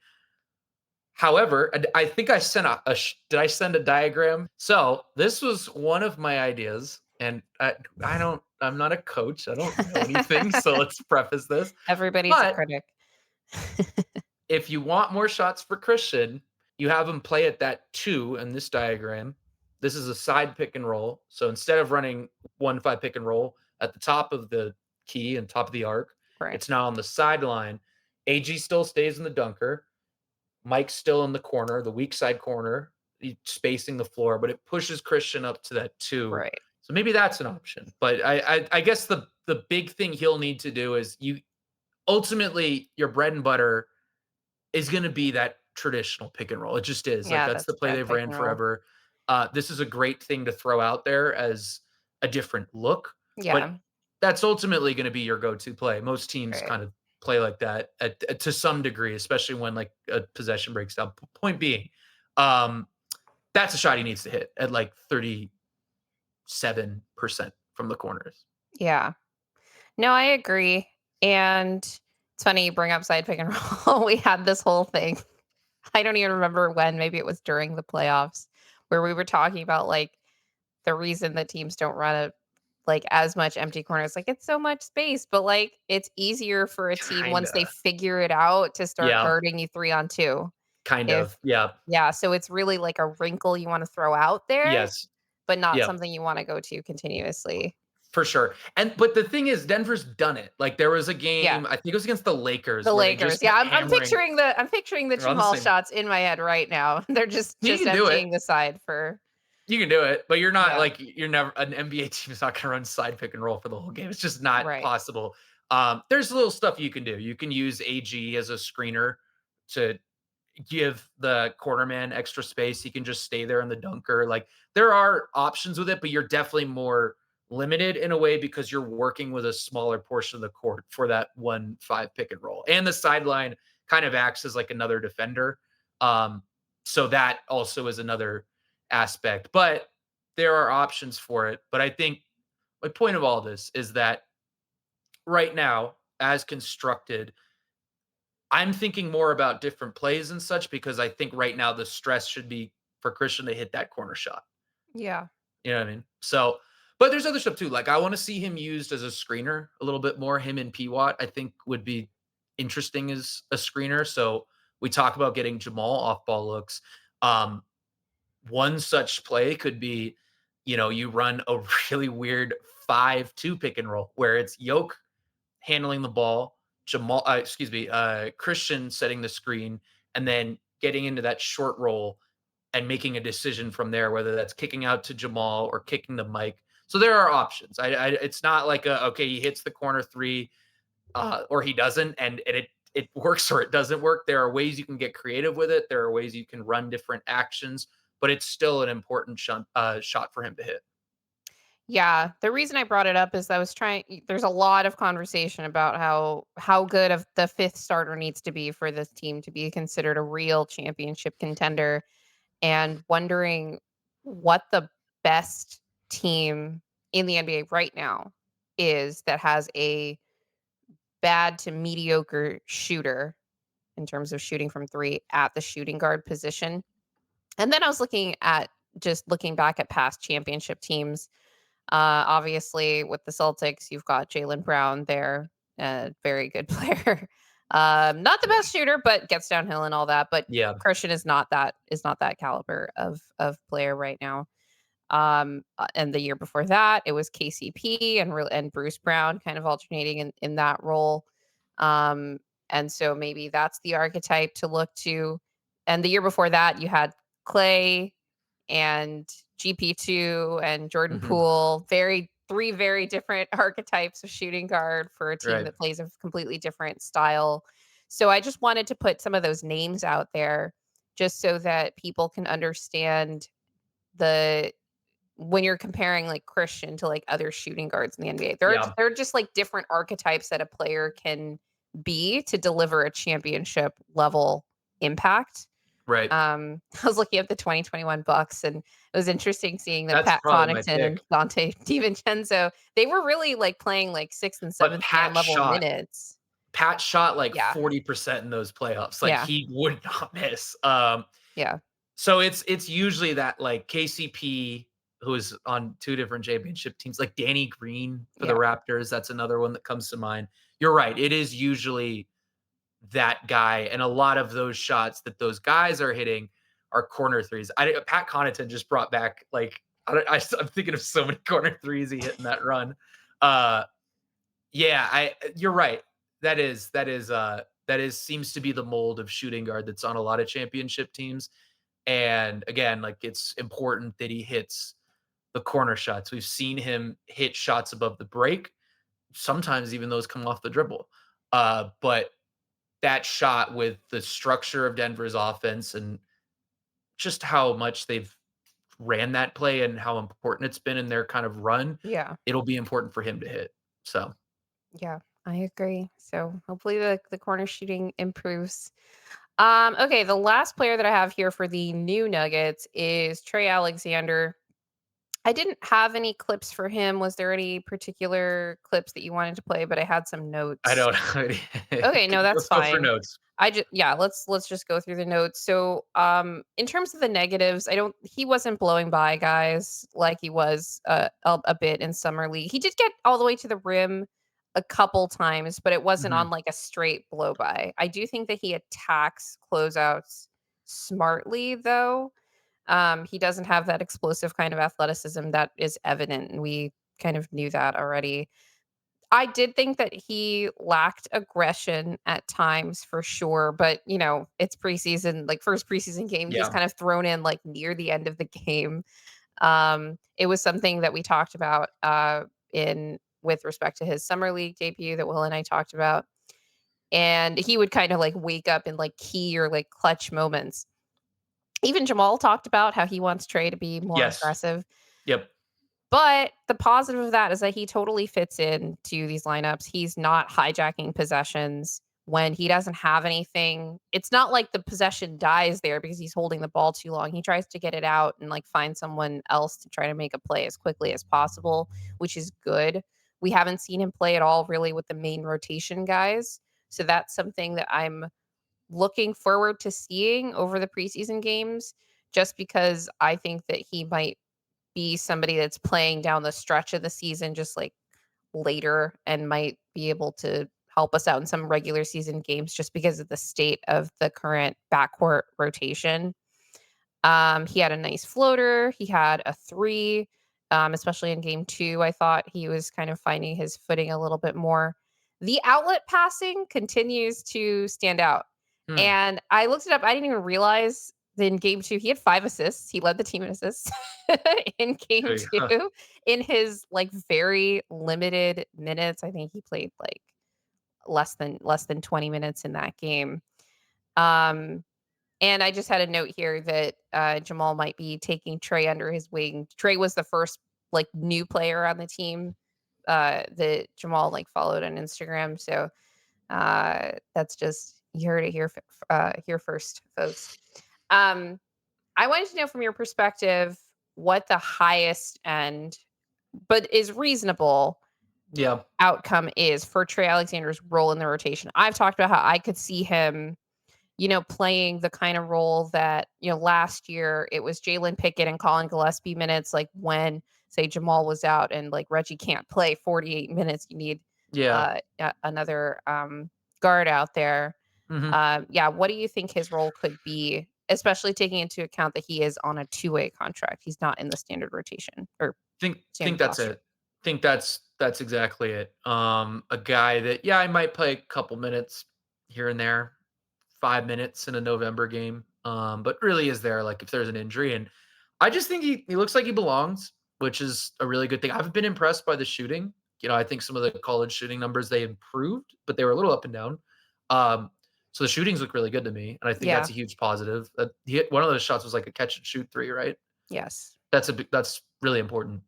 However, I think I sent did I send a diagram? So this was one of my ideas, and I'm not a coach. I don't know anything. So let's preface this. Everybody's a But critic. if you want more shots for Christian, you have him play at that 2 in this diagram. This is a side pick and roll. So instead of running 1-5 pick and roll at the top of the key and top of the arc, Right, it's now on the sideline. AG still stays in the dunker. Mike's still in the corner, the weak side corner, spacing the floor, but it pushes Christian up to that 2. right. So maybe that's an option. But I guess the big thing he'll need to do is you ultimately your bread and butter is gonna be that traditional pick and roll. It just is. Like, Yeah, that's the that's play spread they've pick ran and roll. forever. This is a great thing to throw out there as a different look, but Yeah, that's ultimately gonna be your go-to play. Most teams right. kind of play like that to some degree, especially when, like, a possession breaks down. P point being, um, that's a shot he needs to hit at, like, 37% from the corners. Yeah. No, I agree, and it's funny you bring up side pick and roll. We had this whole thing. I don't even remember when, maybe it was during the playoffs, where we were talking about, like, the reason that teams don't run a like, as much empty corners, like, it's so much space, but, like, it's easier for a team once they Kinda. figure it out to start Yeah, guarding you 3 on 2. kind If of. Yeah. Yeah, so it's really like a wrinkle you wanna throw out there, Yes. but not Yeah. something you wanna go to continuously. For sure. And but the thing is Denver's done it. Like, there was a Yeah, game, I think it was against the the Lakers, where they just Lakers. Yeah, kept I'm hammering. picturing the They're on the Jamal same. shots in my head right now. They're You just can do it. emptying the side for You can do it, but you're not yeah, like you're never an NBA team is not gonna run side pick and roll for the whole game. It's just not right. possible. There's little stuff you can do. You can use AG as a screener to give the corner man extra space. He can just stay there in the dunker. Like, there are options with it, but you're definitely more limited in a way because you're working with a smaller portion of the court for that 1-5 pick and roll. And the sideline kind of acts as like another defender. Um, so that also is another aspect. But there are options for it. But I think my point of all this is that right now, as constructed, I'm thinking more about different plays and such because I think right now the stress should be for Christian to hit that corner shot. Yeah. You know what I mean? So, but there's other stuff too. Like, I want to see him used as a screener a little bit more. Him and P Watt, I think, would be interesting as a screener. So we talk about getting Jamal off ball looks. Um, One such play could be, you run a really weird 5-2 pick and roll where it's Yoke handling the ball, Christian setting the screen, and then getting into that short roll and making a decision from there, whether that's kicking out to Jamal or kicking to Mike. So there are options. It's not like okay, he hits the corner 3, or he doesn't, and it works or it doesn't work. There are ways you can get creative with it. There are ways you can run different actions, but it's still an important shot for him to hit. Yeah, the reason I brought it up is I was there's a lot of conversation about how good of the 5th starter needs to be for this team to be considered a real championship contender, and wondering what the best team in the NBA right now is that has a bad to mediocre shooter in terms of shooting from 3 at the shooting guard position. And then I was looking back at past championship teams. Obviously, with the Celtics, you've got Jalen Brown there, a very good player. Not the Yeah. best shooter, but gets downhill and all that. But Yeah. Christian is not that caliber of player right now. And the year before that, it was KCP and Bruce Brown kind of alternating in that role. Um, and so maybe that's the archetype to look to. And the year before that, you had Clay and GP2 and Jordan Mhm. Poole, three very different archetypes of shooting guard for a team Right. that plays a completely different style. So I just wanted to put some of those names out there just so that people can understand the when you're comparing like Christian to like other shooting guards in the NBA. Yeah. They're just like different archetypes that a player can be to deliver a championship level impact. Right. I was looking at the 2021 Bucks, and it was interesting seeing that That's Pat probably my Connaughton and pick. Dante DiVincenzo, they were really like playing like 6th and But 7th man level minutes. Pat shot like Yeah. 40% in those playoffs. Like Yeah. he would not miss. Yeah. So it's usually that like KCP who is on 2 different championship teams, like Danny Green for the Yeah. Raptors, that's another one that comes to mind. You're right, it is usually that guy, and a lot of those shots that those guys are hitting are corner threes. Pat Connaughton just brought back like I'm thinking of so many corner threes he hit in that run. Uh, yeah, I you're right. That is seems to be the mold of shooting guard that's on a lot of championship teams. And again, like it's important that he hits the corner shots. We've seen him hit shots above the break. Sometimes even those come off the dribble. But that shot with the structure of Denver's offense and just how much they've ran that play and how important it's been in their kind of run, Yeah. it'll be important for him to hit. So, Yeah. I agree. So hopefully the corner shooting improves. Okay, the last player that I have here for the new Nuggets is Trey Alexander. I didn't have any clips for him. Was there any particular clips that you wanted to play? But I had some I notes. don't know. Okay, no, that's Let's go for fine. notes. Let's just go through the notes. So, in terms of the negatives, I don't he wasn't blowing by guys like he was a bit in summer league. He did get all the way to the rim a couple times, but it wasn't Mhm. on like a straight blow by. I do think that he attacks closeouts smartly though. He doesn't have that explosive kind of athleticism that is evident, and we kind of knew that already. I did think that he lacked aggression at times for sure, but, it's preseason, like, first preseason game, he's Yeah. kind of thrown in, like, near the end of the game. It was something that we talked about, in with respect to his summer league debut that Will and I talked about, and he would kind of, like, wake up in, like, key or, like, clutch moments. Even Jamal talked about how he wants Trey to be more Yes. aggressive. Yep. But the positive of that is that he totally fits into these lineups. He's not hijacking possessions when he doesn't have anything. It's not like the possession dies there because he's holding the ball too long. He tries to get it out and like find someone else to try to make a play as quickly as possible, which is good. We haven't seen him play at all really with the main rotation guys. So that's something that I'm looking forward to seeing over the preseason games just because I think that he might be somebody that's playing down the stretch of the season just, like, later and might be able to help us out in some regular season games just because of the state of the current backcourt rotation. He had a nice floater, he had a 3, especially in game 2, I thought he was kind of finding his footing a little bit more. The outlet passing continues to stand out, Hmm. and I looked it up, I didn't even realize that in game 2, he had 5 assists, he led the team in assists in game There you go. 2 in his, like, very limited minutes. I think he played, like, less than 20 minutes in that game. Um and I just had a note here that, Jamal might be taking Trey under his wing. Trey was the first, like, new player on the team, that Jamal, like, followed on Instagram, so, that's just you heard it here first, folks. Um, I wanted to know from your perspective what the highest end, but is reasonable Yeah. outcome is for Trey Alexander's role in the rotation. I've talked about how I could see him playing the kind of role that, last year it was Jalen Pickett and Colin Gillespie minutes, like when, say, Jamal was out and like Reggie can't play 48 minutes. You need Yeah. another guard out there. Mhm. Yeah, what do you think his role could be especially taking into account that he is on a two-way contract. He's not in the standard rotation or Think standard that's roster. it. Think that's exactly it. A guy that, yeah, I might play a couple minutes here and there, 5 minutes in a November game, but really is there, like, if there's an injury, and I just think he looks like he belongs, which is a really good thing. I've been impressed by the shooting. I think some of the college shooting numbers, they improved, but they were a little up and down. Um, so the shootings look really good to me, and I think that's Yeah. a huge positive. He hit one of those shots was like a catch and shoot 3, right? Yes. That's really important.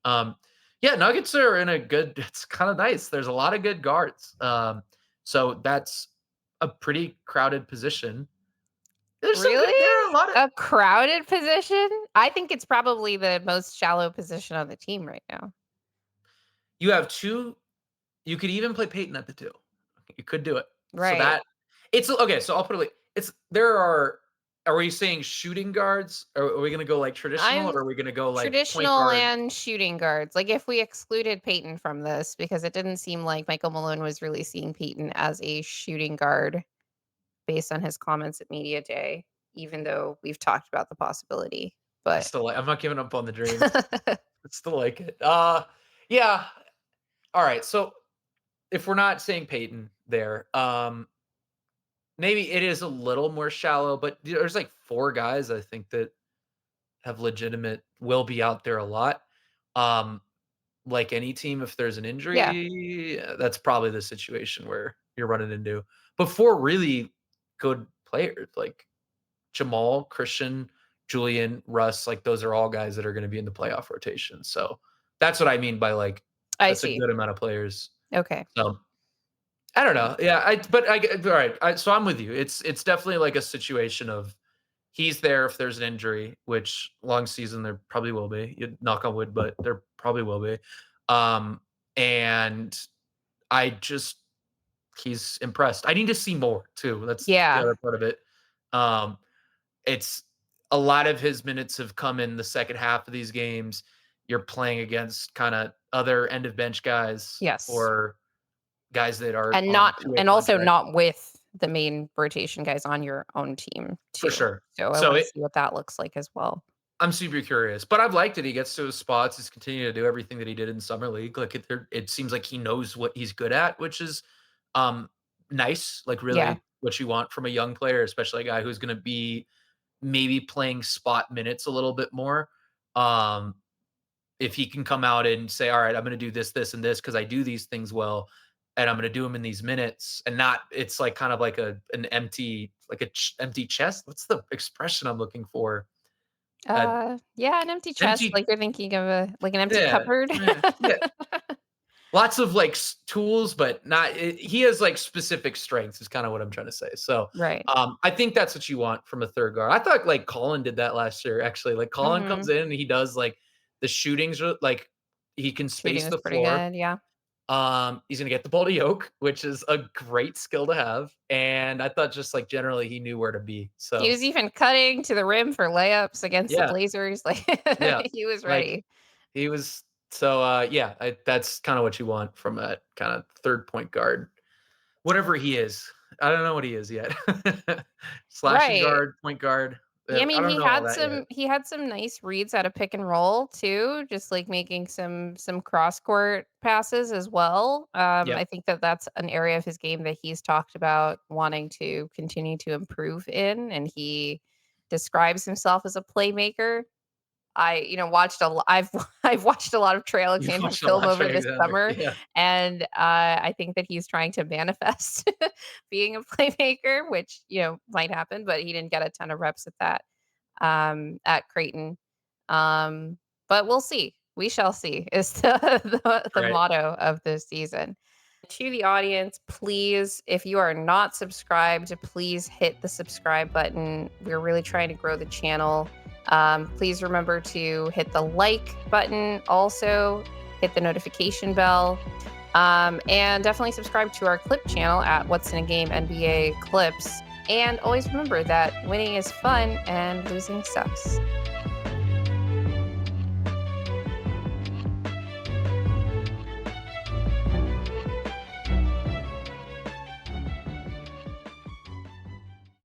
Yeah, Nuggets are in a good it's kinda nice. There's a lot of good guards. So that's a pretty crowded position. There are a Really? lot of A crowded position? I think it's probably the most shallow position on the team right now. you have 2 you could even play Peyton at the 2. You could do it. So Right. that it's okay, so I'll put it like it's there are we saying shooting guards? Are we gonna go, like, traditional, I'm or are we gonna go, like, point traditional guard? and shooting guards. Like if we excluded Peyton from this, because it didn't seem like Michael Malone was really seeing Peyton as a shooting guard based on his comments at Media Day, even though we've talked about the possibility. But I'm not giving up on the dream. I still like it. Yeah. Alright, so if we're not saying Peyton there, maybe it is a little more shallow, but there's like 4 guys I think that have legitimate will be out there a lot. Um, like any team, if there's an yeah, injury, that's probably the situation where you're running into. But 4 really good players, like Jamal, Christian, Julian, Russ, like those are all guys that are gonna be in the playoff rotation. So that's what I mean by like I that's a see. good amount of players. Okay. So I don't know. Yeah, all right. So I'm with you. It's definitely like a situation of he's there if there's an injury, which long season there probably will be. You knock on wood, but there probably will be. Um, and I just he's impressed. I need to see more too. That's the Yeah. other part of it. Um, it's a lot of his minutes have come in the second half of these games. You're playing against kind of other end of bench guys Yes. or guys that are And on not two-way and also contracts. not with the main rotation guys on your own team For too. sure. So I So wanna it see what that looks like as well. I'm super curious, but I've liked it. He gets to his spots. He's continuing to do everything that he did in summer league. Like it seems like he knows what he's good at, which is um nice. Like Yeah. really what you want from a young player, especially a guy who's going to be maybe playing spot minutes a little bit more. Um, if he can come out and say, "All right, I'm going to do this, this, and this because I do these things well, and I'm going to do them in these minutes," and not it's like kind of like an empty like empty chest. What's the expression I'm looking for? Uh, Yeah, an empty chest, empty like you're thinking of an empty Yeah, cupboard. yeah. Lots of, like, tools, but not he has, like, specific strengths is kinda what I'm trying to say. So, Right. I think that's what you want from a 3rd guard. I thought, like, Colin did that last year, actually. Like, Colin comes Mhm. in and he does, like, the shootings are like, he can Shooting space was the pretty floor. good, yeah. He's gonna get the ball to Yoke, which is a great skill to have, and I thought just, like, generally he knew where to be. He So, was even cutting to the rim for layups against the yeah, Blazers, like, yeah. he was Like ready. He was so, yeah, that's kinda what you want from a kinda 3rd point guard, whatever he is. I don't know what he is yet. Slashing Right. guard, point guard, Yeah, I I mean, don't know all that yet. he had some nice reads out of pick and roll too, just, like, making some cross court passes as well. Yep, I think that that's an area of his game that he's talked about wanting to continue to improve in, and he describes himself as a playmaker. Watched I've I've watched a lot of Trey you Alexander watched a film lot, over Trey this Alexander. summer, Yeah, and, I think that he's trying to manifest being a playmaker, which, might happen, but he didn't get a ton of reps at Creighton. But we'll see. We shall see is the right. motto of this season. To the audience, please, if you are not subscribed, please hit the subscribe button. We're really trying to grow the channel. Please remember to hit the like button. Also, hit the notification bell. And definitely subscribe to our clip channel at What's in a Game NBA Clips. And always remember that winning is fun and losing sucks.